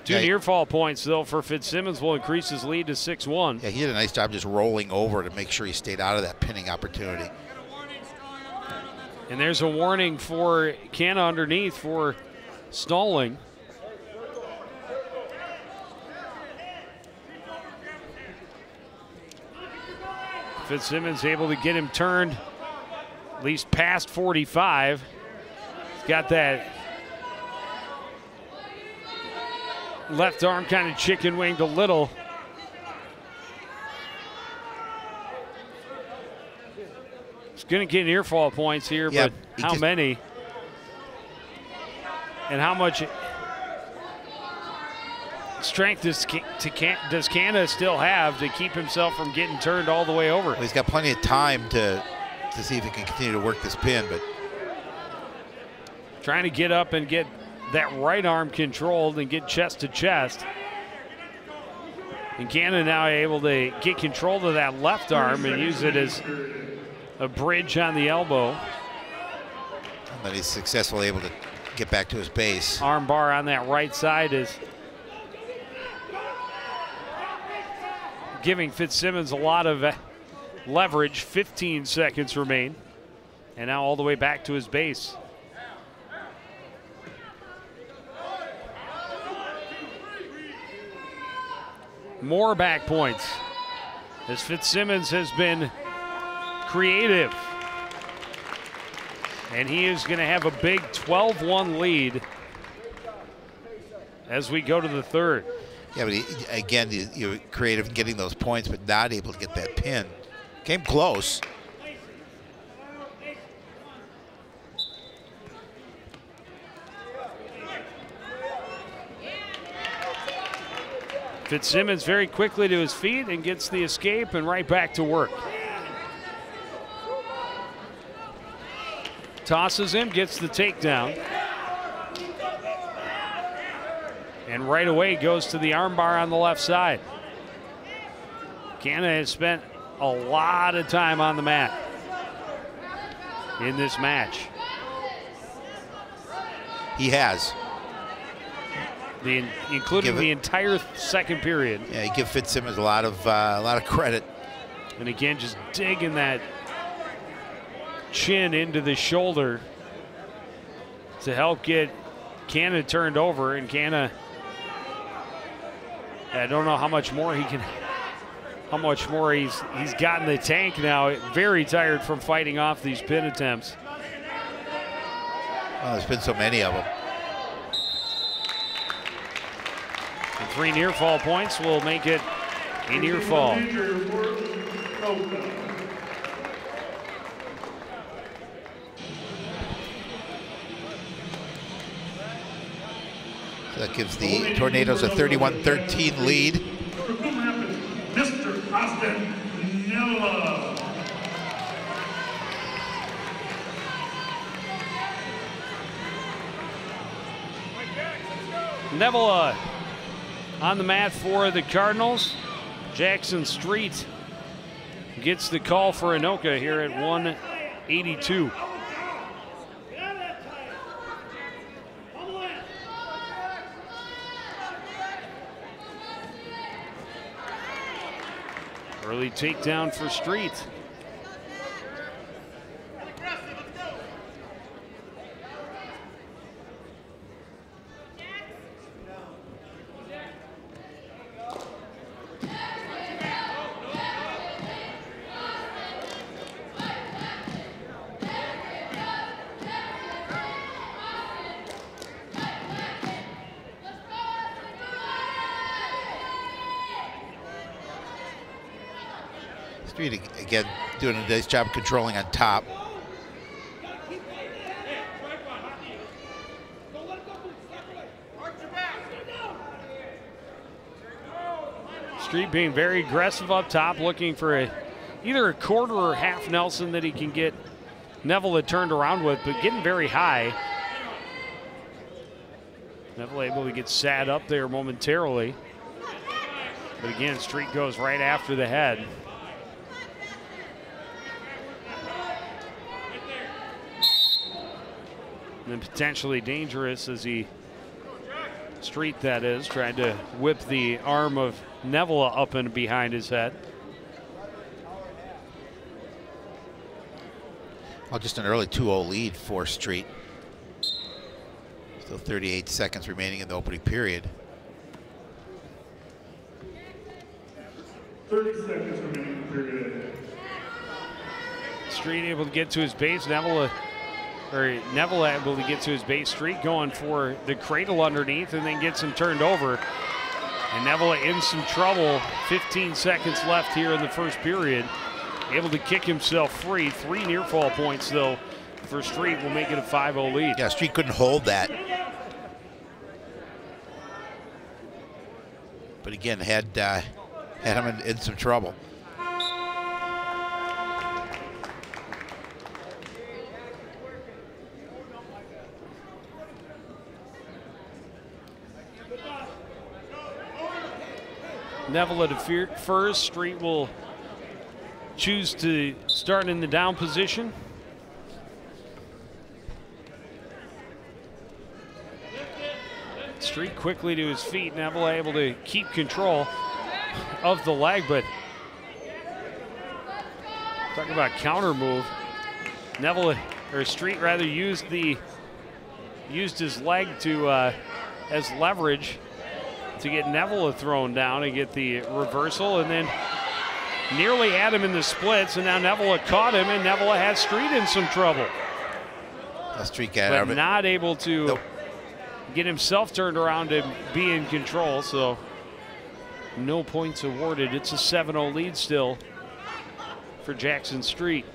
2 near fall points, though, for Fitzsimmons will increase his lead to 6-1. Yeah, he did a nice job just rolling over to make sure he stayed out of that pinning opportunity. And there's a warning for Canna underneath for stalling. Fitzsimmons able to get him turned at least past 45. He's got that left arm kind of chicken winged a little. He's going to get near fall points here, yeah, but how many? And how much strength does Canna still have to keep himself from getting turned all the way over? Well, he's got plenty of time to see if he can continue to work this pin, but trying to get up and get that right arm controlled and get chest to chest. And Canna now able to get control of that left arm and use it as a bridge on the elbow. And then he's successfully able to get back to his base. Arm bar on that right side is giving Fitzsimmons a lot of leverage. 15 seconds remain. And now all the way back to his base. More back points as Fitzsimmons has been creative. And he is going to have a big 12-1 lead as we go to the third. Yeah, but again, you're creative in getting those points, but not able to get that pin. Came close. Fitzsimmons very quickly to his feet and gets the escape and right back to work. Tosses him, gets the takedown. And right away goes to the armbar on the left side. Canna has spent a lot of time on the mat in this match. He has. Including the entire second period. Yeah, you give Fitzsimmons a lot of credit. And again, just digging that chin into the shoulder to help get Canna turned over. And Canna, I don't know how much more he can, how much more he's got in the tank now. Very tired from fighting off these pin attempts. Oh, there's been so many of them. And 3 near fall points will make it a near fall. So that gives the Tornadoes a 31-13 lead. Mr. Austin Nella. Neville on the mat for the Cardinals. Jackson Street gets the call for Anoka here at 182. Early takedown for Street. Street, again, doing a nice job controlling on top. Street being very aggressive up top, looking for either a quarter or half Nelson that he can get Neville turned around with, but getting very high. Neville able to get sat up there momentarily. But again, Street goes right after the head. And then potentially dangerous as Street, that is, tried to whip the arm of Neville up and behind his head. Well, just an early 2-0 lead for Street. Still 38 seconds remaining in the opening period. 30 seconds remaining in the period. Street able to get to his base. Neville able to get to his base. Street going for the cradle underneath and then gets him turned over. And Neville in some trouble. 15 seconds left here in the first period. Able to kick himself free. 3 near fall points though for Street will make it a 5-0 lead. Yeah, Street couldn't hold that. But again, had him in some trouble. Neville at first. Street will choose to start in the down position. Street quickly to his feet. Neville able to keep control of the leg, but talk about counter move. Neville, or Street rather, used his leg to as leverage to get Neville thrown down and get the reversal, and then nearly had him in the splits, and now Neville caught him, and Neville has Street in some trouble. Street got out of it. Not able to get himself turned around and be in control, so no points awarded. It's a 7-0 lead still for Jackson Street.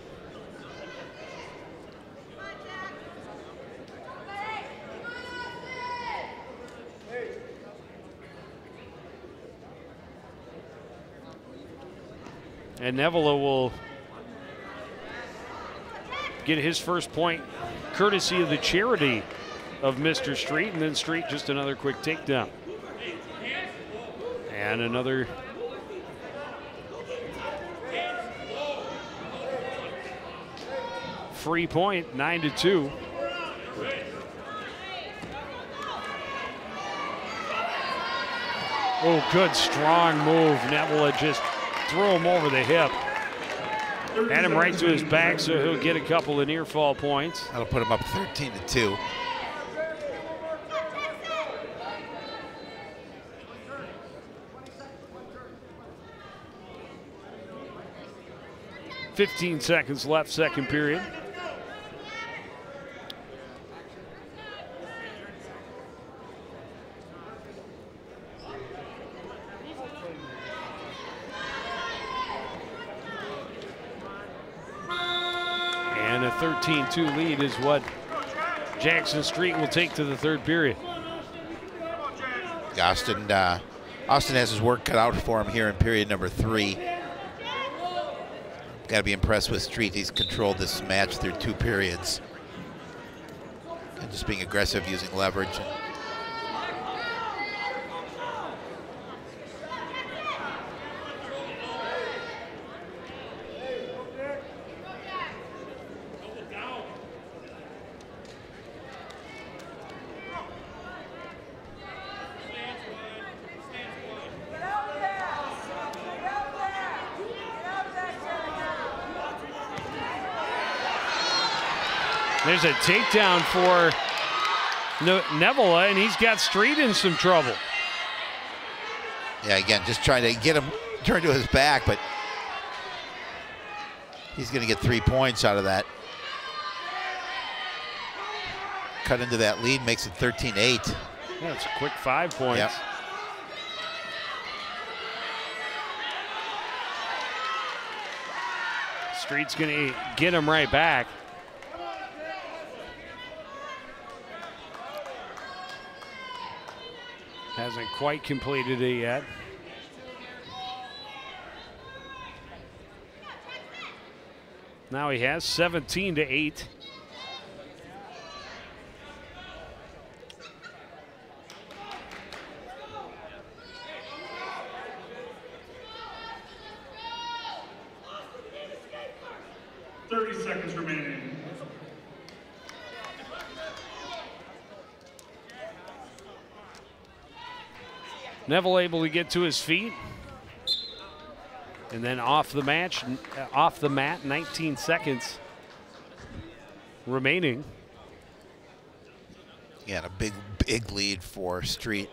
And Neville will get his first point courtesy of the charity of Mr. Street, and then Street just another quick takedown. And another free point, 9-2. Oh, good strong move. Neville just threw him over the hip. Had him right to his back, so he'll get a couple of near fall points. That'll put him up 13-2. .15 seconds left, second period. And a 13-2 lead is what Jackson Street will take to the third period. Austin has his work cut out for him here in period number 3. Got to be impressed with Street. He's controlled this match through 2 periods. And just being aggressive, using leverage. There's a takedown for Neville, and he's got Street in some trouble. Yeah, again, just trying to get him turned to his back, but he's going to get 3 points out of that. Cut into that lead, makes it 13-8. Yeah, it's a quick 5 points. Yep. Street's going to get him right back. Hasn't quite completed it yet. Now he has 17-8. Seconds remaining. Neville able to get to his feet. And then off the mat, 19 seconds remaining. Yeah, a big lead for Street.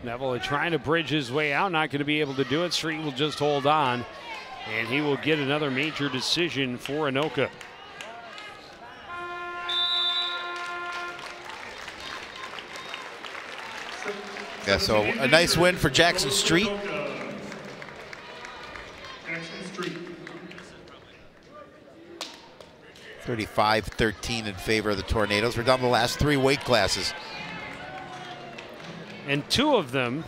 Neville trying to bridge his way out, not going to be able to do it. Street will just hold on, and he will get another major decision for Anoka. Yeah, so a nice win for Jackson Street. Jackson Street. 35-13 in favor of the Tornadoes. We're down to the last 3 weight classes. And 2 of them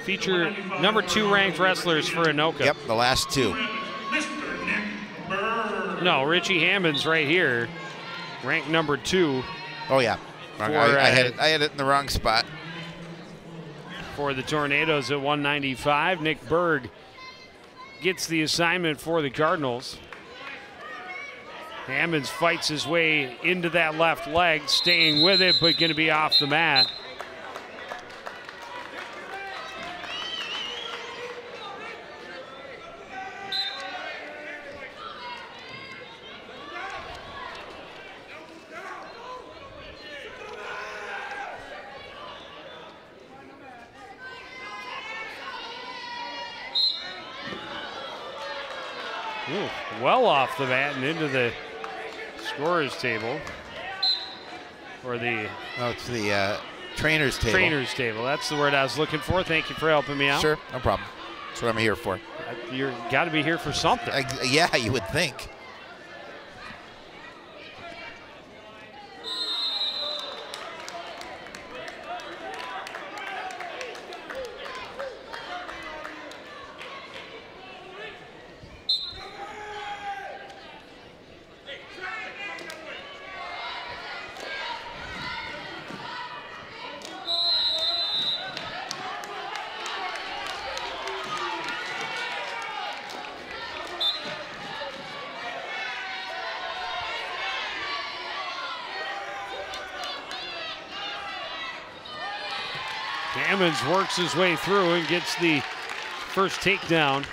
feature number 2 ranked wrestlers for Anoka. Yep, the last 2. Mr. Nick Bird. No, Richie Hammond's right here, ranked number 2. Oh yeah, I had it in the wrong spot. For the Tornadoes at 195. Nick Berg gets the assignment for the Cardinals. Hammonds fights his way into that left leg, staying with it, but going to be off the mat. Ooh, well off the mat and into the scorer's table. Or the... Oh, it's the trainer's table. Trainer's table. That's the word I was looking for. Thank you for helping me out. Sure, no problem. That's what I'm here for. You're got to be here for something. Yeah, you would think. Hammonds works his way through and gets the first takedown.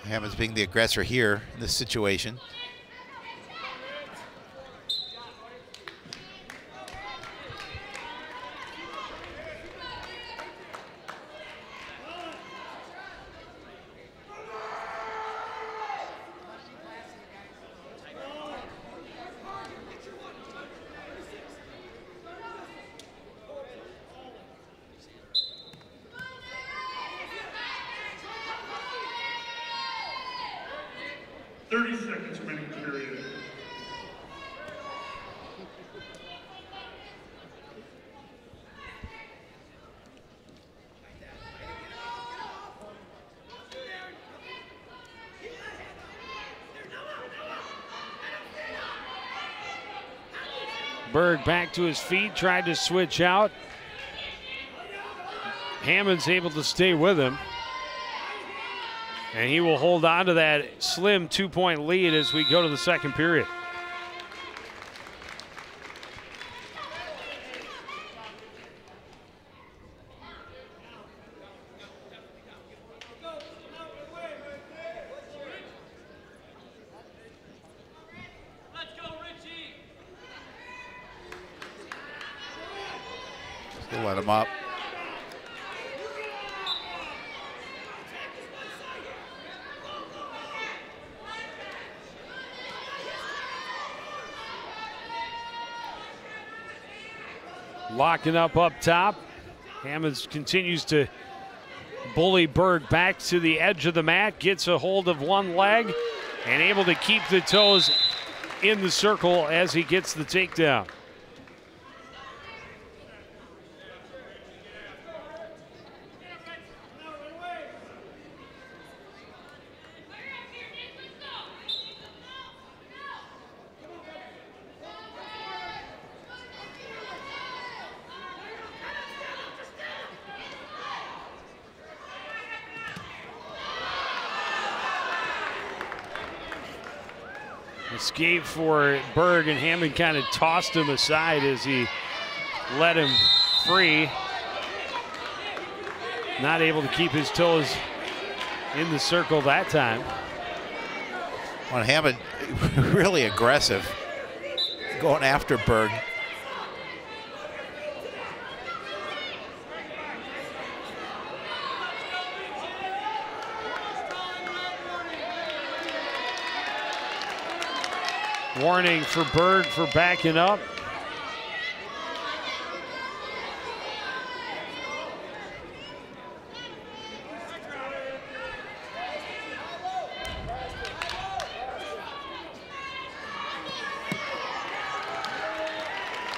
Hammonds being the aggressor here in this situation. Berg back to his feet, tried to switch out. Hammond's able to stay with him. And he will hold on to that slim 2-point lead as we go to the second period. him up. Locking up top. Hammonds continues to bully Berg back to the edge of the mat, gets a hold of one leg, and able to keep the toes in the circle as he gets the takedown. Escape for Berg, and Hammond kind of tossed him aside as he let him free. Not able to keep his toes in the circle that time. Well, Hammond really aggressive, going after Berg. Warning for Berg for backing up.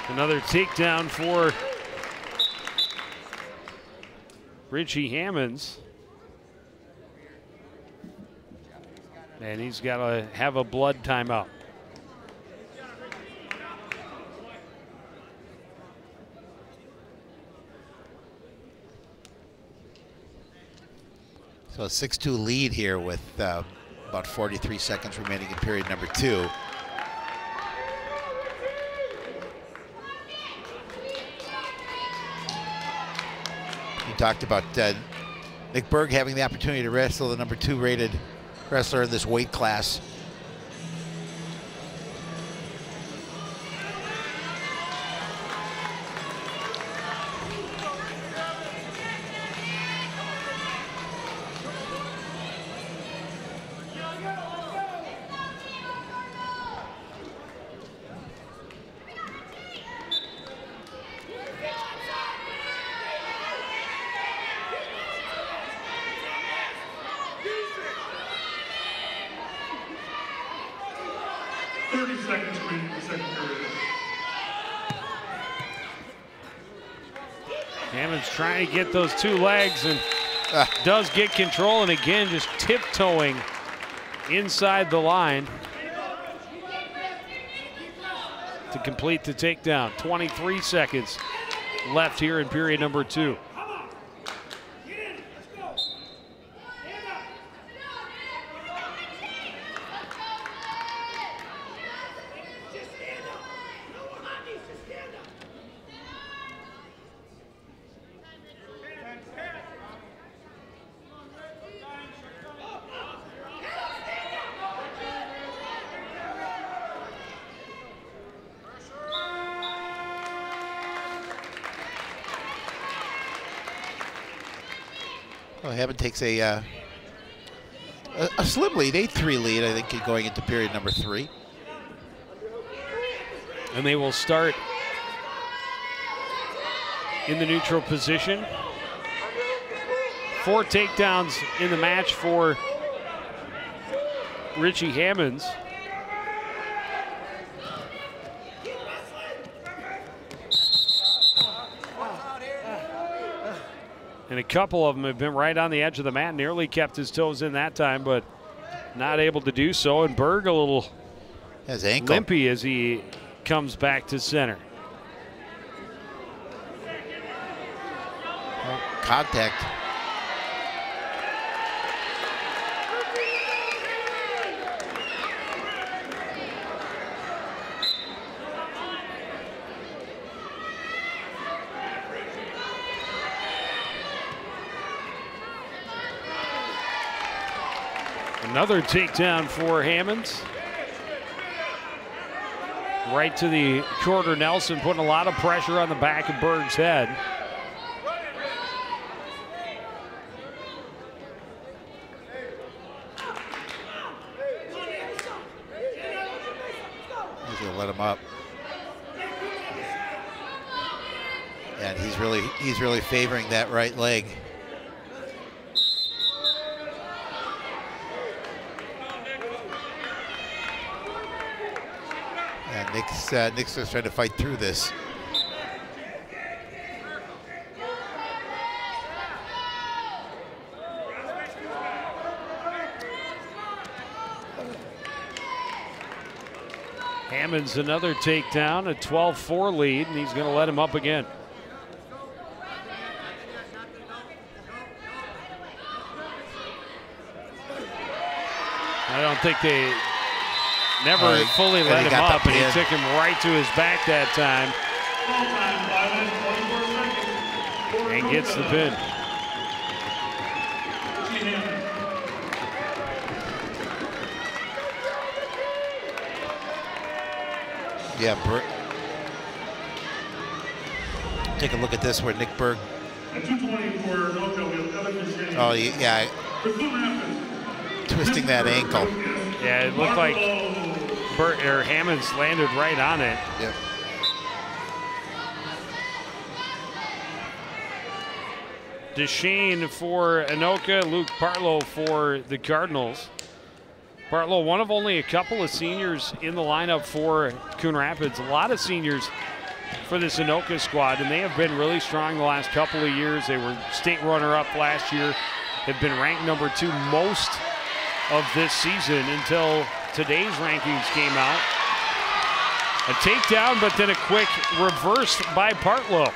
Another takedown for Richie Hammonds. And he's got to have a blood timeout. So a 6-2 lead here with about 43 seconds remaining in period number 2. You talked about Nick Berg having the opportunity to wrestle the number 2 rated wrestler in this weight class. Hammond's trying to get those 2 legs and does get control, and again just tiptoeing inside the line to complete the takedown. 23 seconds left here in period number 2. Well, Hammond takes a slim lead, 8-3 lead, I think, going into period number 3. And they will start in the neutral position. 4 takedowns in the match for Richie Hammonds. And a couple of them have been right on the edge of the mat, nearly kept his toes in that time, but not able to do so. And Berg a little limpy as he comes back to center. Well, contact. Another takedown for Hammonds. Right to the quarter Nelson, putting a lot of pressure on the back of Berg's head. let him up. And he's really favoring that right leg. And Nick's just trying to fight through this. Hammond's another takedown, a 12-4 lead, and he's going to let him up again. I don't think they never fully let him up, and he took him right to his back that time. And gets the pin. Yeah, take a look at this where Nick Berg. Oh, yeah. Twisting that ankle. Yeah, it looked like Hammond's landed right on it. Yep. DeShane for Anoka, Luke Partlow for the Cardinals. Partlow, one of only a couple of seniors in the lineup for Coon Rapids. A lot of seniors for this Anoka squad, and they have been really strong the last couple of years. They were state runner-up last year, have been ranked number 2 most of this season until today's rankings came out. A takedown, but then a quick reverse by Partlow.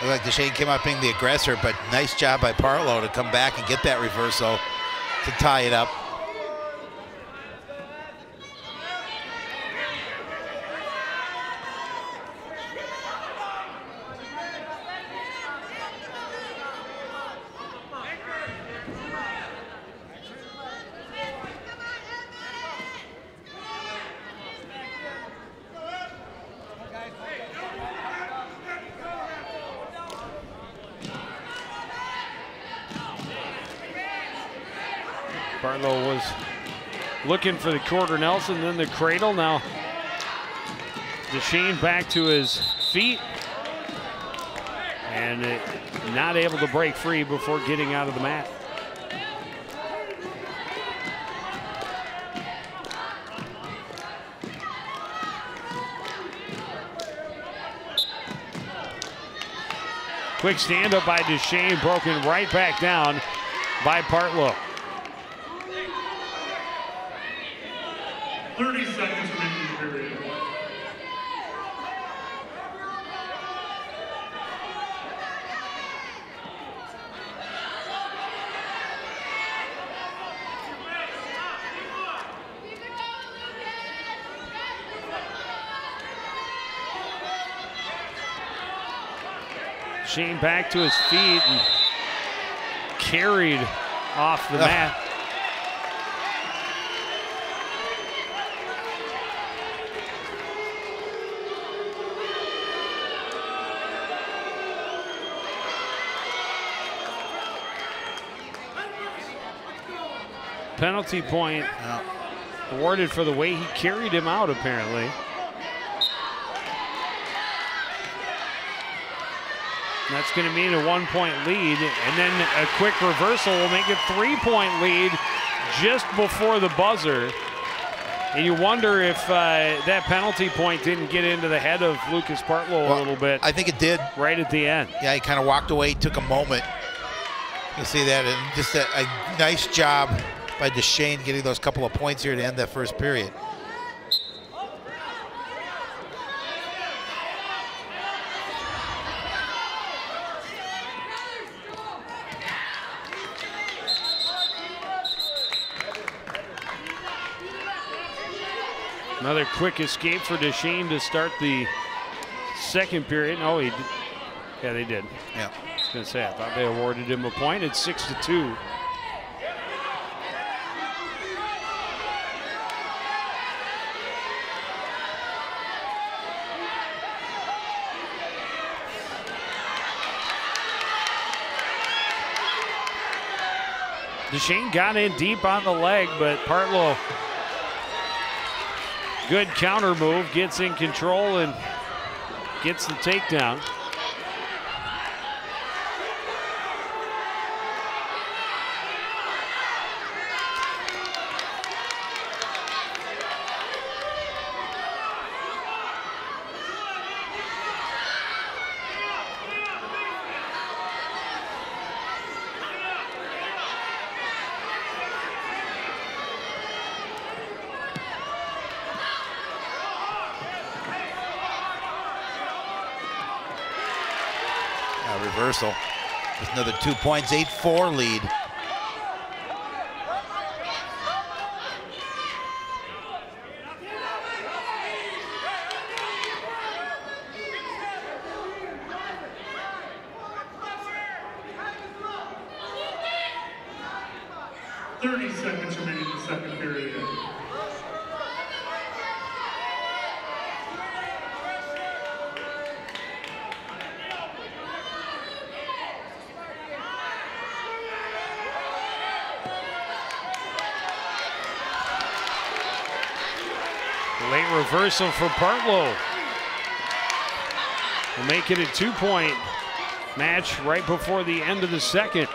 Looked like DeShane came out being the aggressor, but nice job by Partlow to come back and get that reversal to tie it up. Partlow was looking for the quarter Nelson, then the cradle. Now DeShane back to his feet and not able to break free before getting out of the mat. Quick stand up by DeShane, broken right back down by Partlow. 30 seconds remaining in the period. Shane back to his feet and carried off the mat. Penalty point awarded for the way he carried him out, apparently. And that's going to mean a 1-point lead, and then a quick reversal will make it 3-point lead just before the buzzer. And you wonder if that penalty point didn't get into the head of Lucas Partlow a little bit. I think it did. Right at the end. Yeah, he kind of walked away, took a moment. You see that, and just a nice job by DeShane getting those couple of points here to end that first period. Another quick escape for DeShane to start the second period. Oh, he did. Yeah, they did. Yeah. I was going to say, I thought they awarded him a point. It's 6-2. DeShane got in deep on the leg, but Partlow, good counter move, gets in control and gets the takedown. Reversal with another 2 points, 8-4 lead. Seconds remaining in the second period. Late reversal for Partlow. We'll make it a 2-point match right before the end of the second.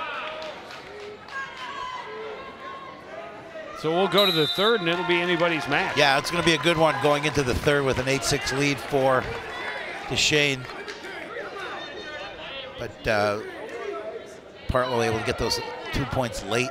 So we'll go to the third, and it'll be anybody's match. Yeah, it's going to be a good one going into the third with an 8-6 lead for DeShane. But Partlow able to get those 2 points late.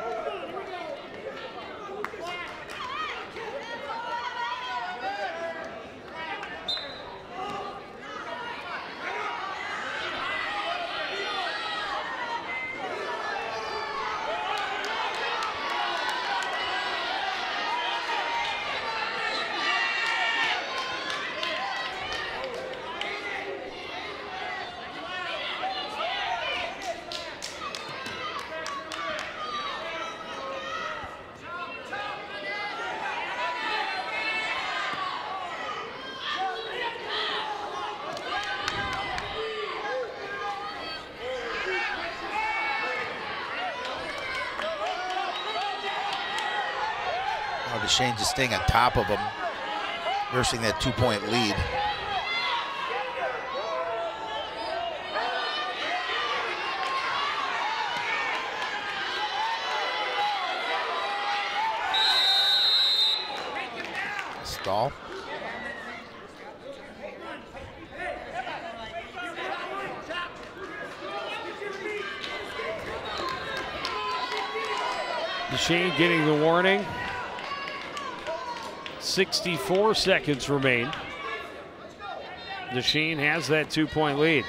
DeShane just staying on top of him, nursing that 2-point lead. Stall. DeShane getting the warning. 64 seconds remain. DeShane has that 2-point lead.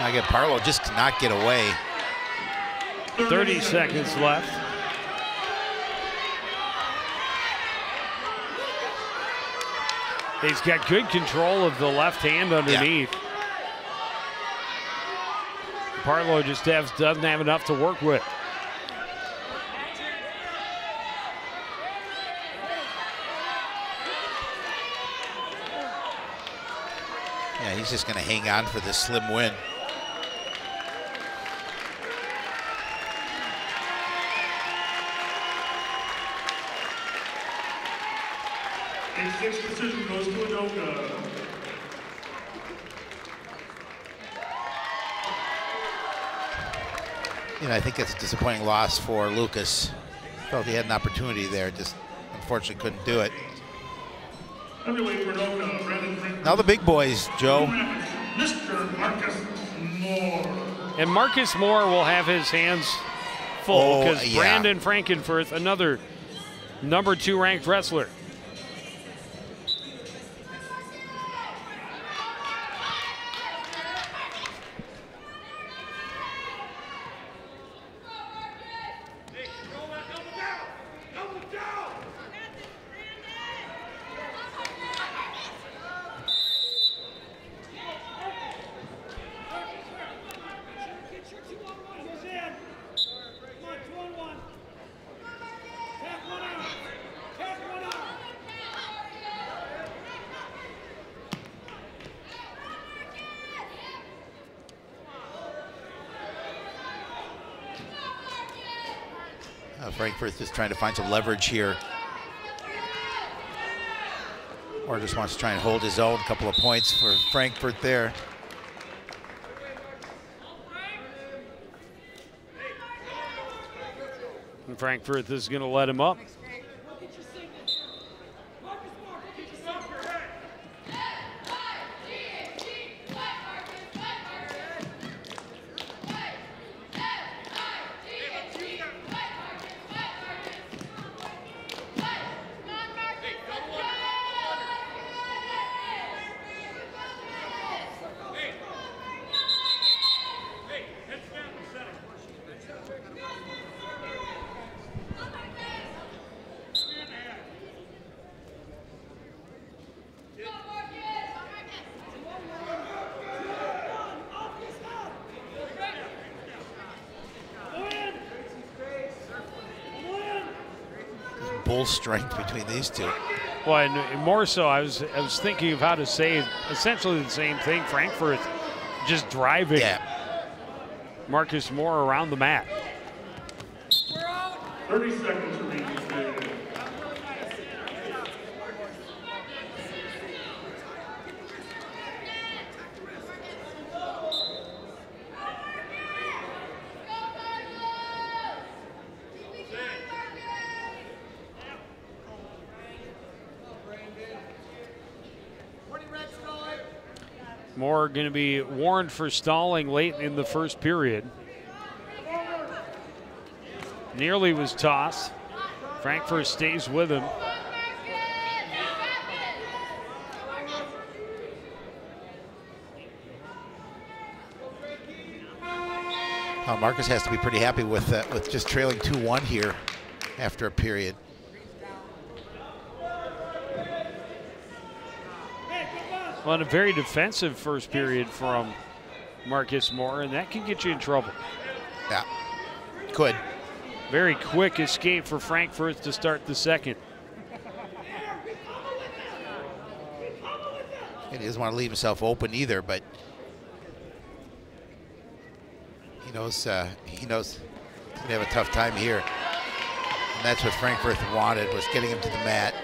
Again, Partlow just cannot get away. 30 seconds left. He's got good control of the left hand underneath. Yeah. Partlow just doesn't have enough to work with. Yeah, he's just going to hang on for this slim win. Sixth decision goes to Anoka. You know, I think it's a disappointing loss for Lucas. Felt he had an opportunity there, just unfortunately couldn't do it. Now the big boys, Joe. Mr. Marcus Moore. And Marcus Moore will have his hands full because Brandon Frankenfurth, another #2 ranked wrestler. Frankfurt's just trying to find some leverage here. Or just wants to try and hold his own. A couple of points for Frankfurt there. And Frankfurt is going to let him up. Bull strength between these two. Well, and more so, I was thinking of how to say essentially the same thing. Frankfurt just driving Marcus Moore around the mat. 30 seconds remaining. Moore going to be warned for stalling late in the first period. Nearly was tossed. Frankfurt stays with him. Marcus has to be pretty happy with just trailing 2-1 here after a period. Well, a very defensive first period from Marcus Moore, and that can get you in trouble. Yeah, could. Very quick escape for Frankfurt to start the second. And he doesn't want to leave himself open either, but he knows he's going to have a tough time here. And that's what Frankfurt wanted, was getting him to the mat.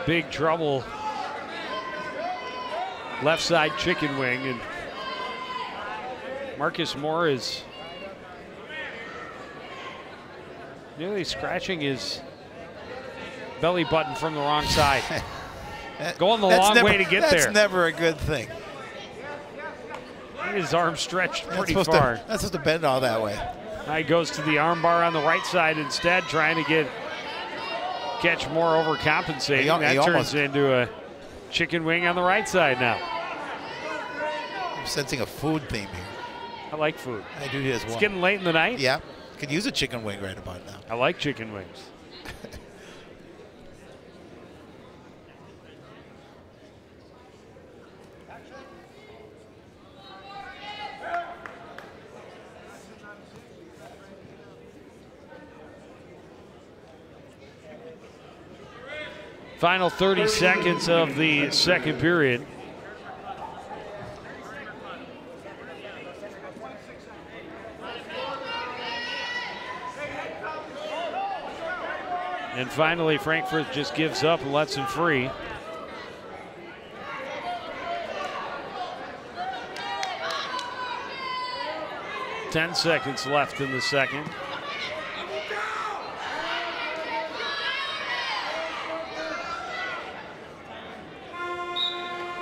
Big trouble. Left side chicken wing, and Marcus Moore is nearly scratching his belly button from the wrong side. Going the long way to get there. That's never a good thing. His arm stretched pretty far. That's supposed to bend all that way. Now he goes to the arm bar on the right side instead, trying to catch Moore overcompensating. That turns into a chicken wing on the right side now. I'm sensing a food theme here. I like food. I do as well. It's getting late in the night. Yeah, could use a chicken wing right about now. I like chicken wings. Final 30 seconds of the second period. And finally, Frankfurt just gives up and lets him free. Ten seconds left in the second.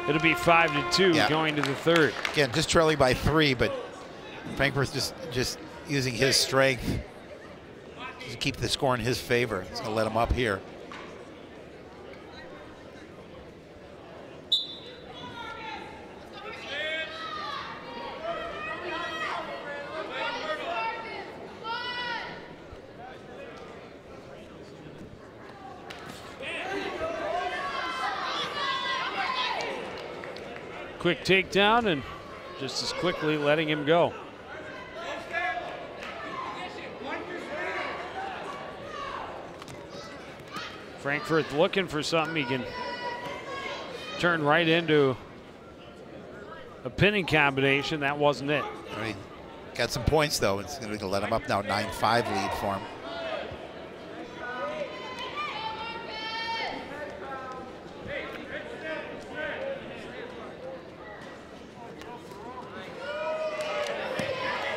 It'll be 5-2 going to the third. Again, just trailing by 3, but Frankfurt's just using his strength to keep the score in his favor. It's going to let him up here. Quick takedown and just as quickly letting him go. Frankfurt looking for something he can turn right into a pinning combination. That wasn't it. I mean, got some points, though. It's going to let him up now, 9-5 lead for him.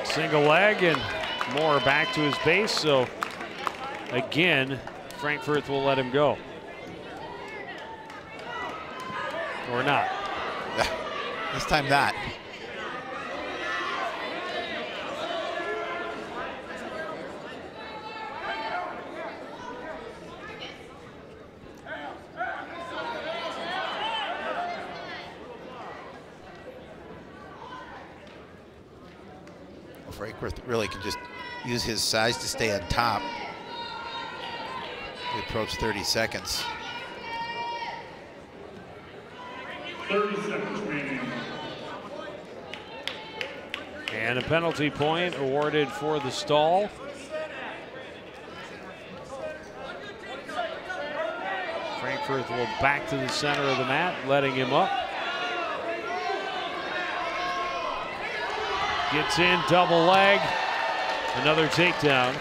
Single leg and Moore back to his base. So again, Frankfurt will let him go. Or not. This time not. Frankfurt really can just use his size to stay on top. We approach 30 seconds. 30 seconds remaining. And a penalty point awarded for the stall. Frankfurt will back to the center of the mat, letting him up. Gets in, double leg, another takedown.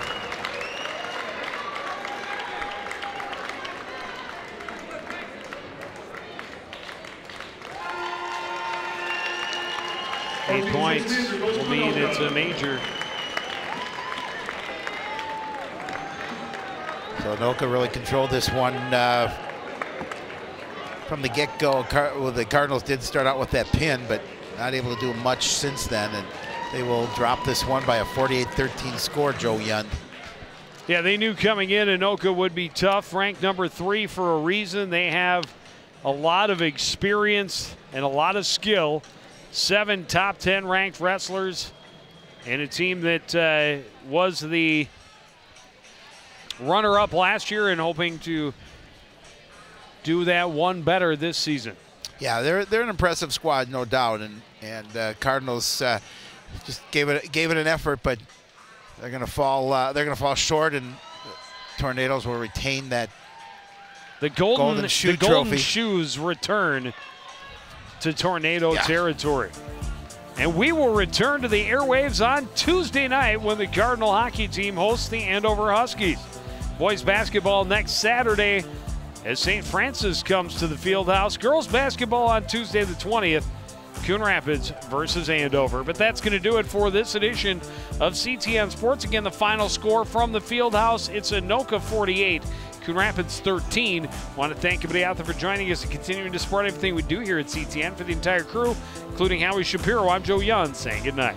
Eight points will mean it's a major. So Anoka really controlled this one from the get-go. Well, the Cardinals did start out with that pin, but not able to do much since then. And they will drop this one by a 48-13 score, Joe Yund. Yeah, they knew coming in Anoka would be tough. Ranked number 3 for a reason. They have a lot of experience and a lot of skill. 7 top 10 ranked wrestlers and a team that was the runner-up last year and hoping to do that one better this season. Yeah, they're an impressive squad, no doubt, and Cardinals just gave it an effort, but they're going to fall short, and Tornadoes will retain that golden shoes return to Tornado territory. And we will return to the airwaves on Tuesday night when the Cardinal hockey team hosts the Andover Huskies. Boys basketball next Saturday as St. Francis comes to the Fieldhouse. Girls basketball on Tuesday the 20th. Coon Rapids versus Andover. But that's going to do it for this edition of CTN Sports. Again, the final score from the Fieldhouse, it's Anoka 48, Coon Rapids 13. Want to thank everybody out there for joining us and continuing to support everything we do here at CTN. For the entire crew, including Howie Shapiro, I'm Joe Young saying good night.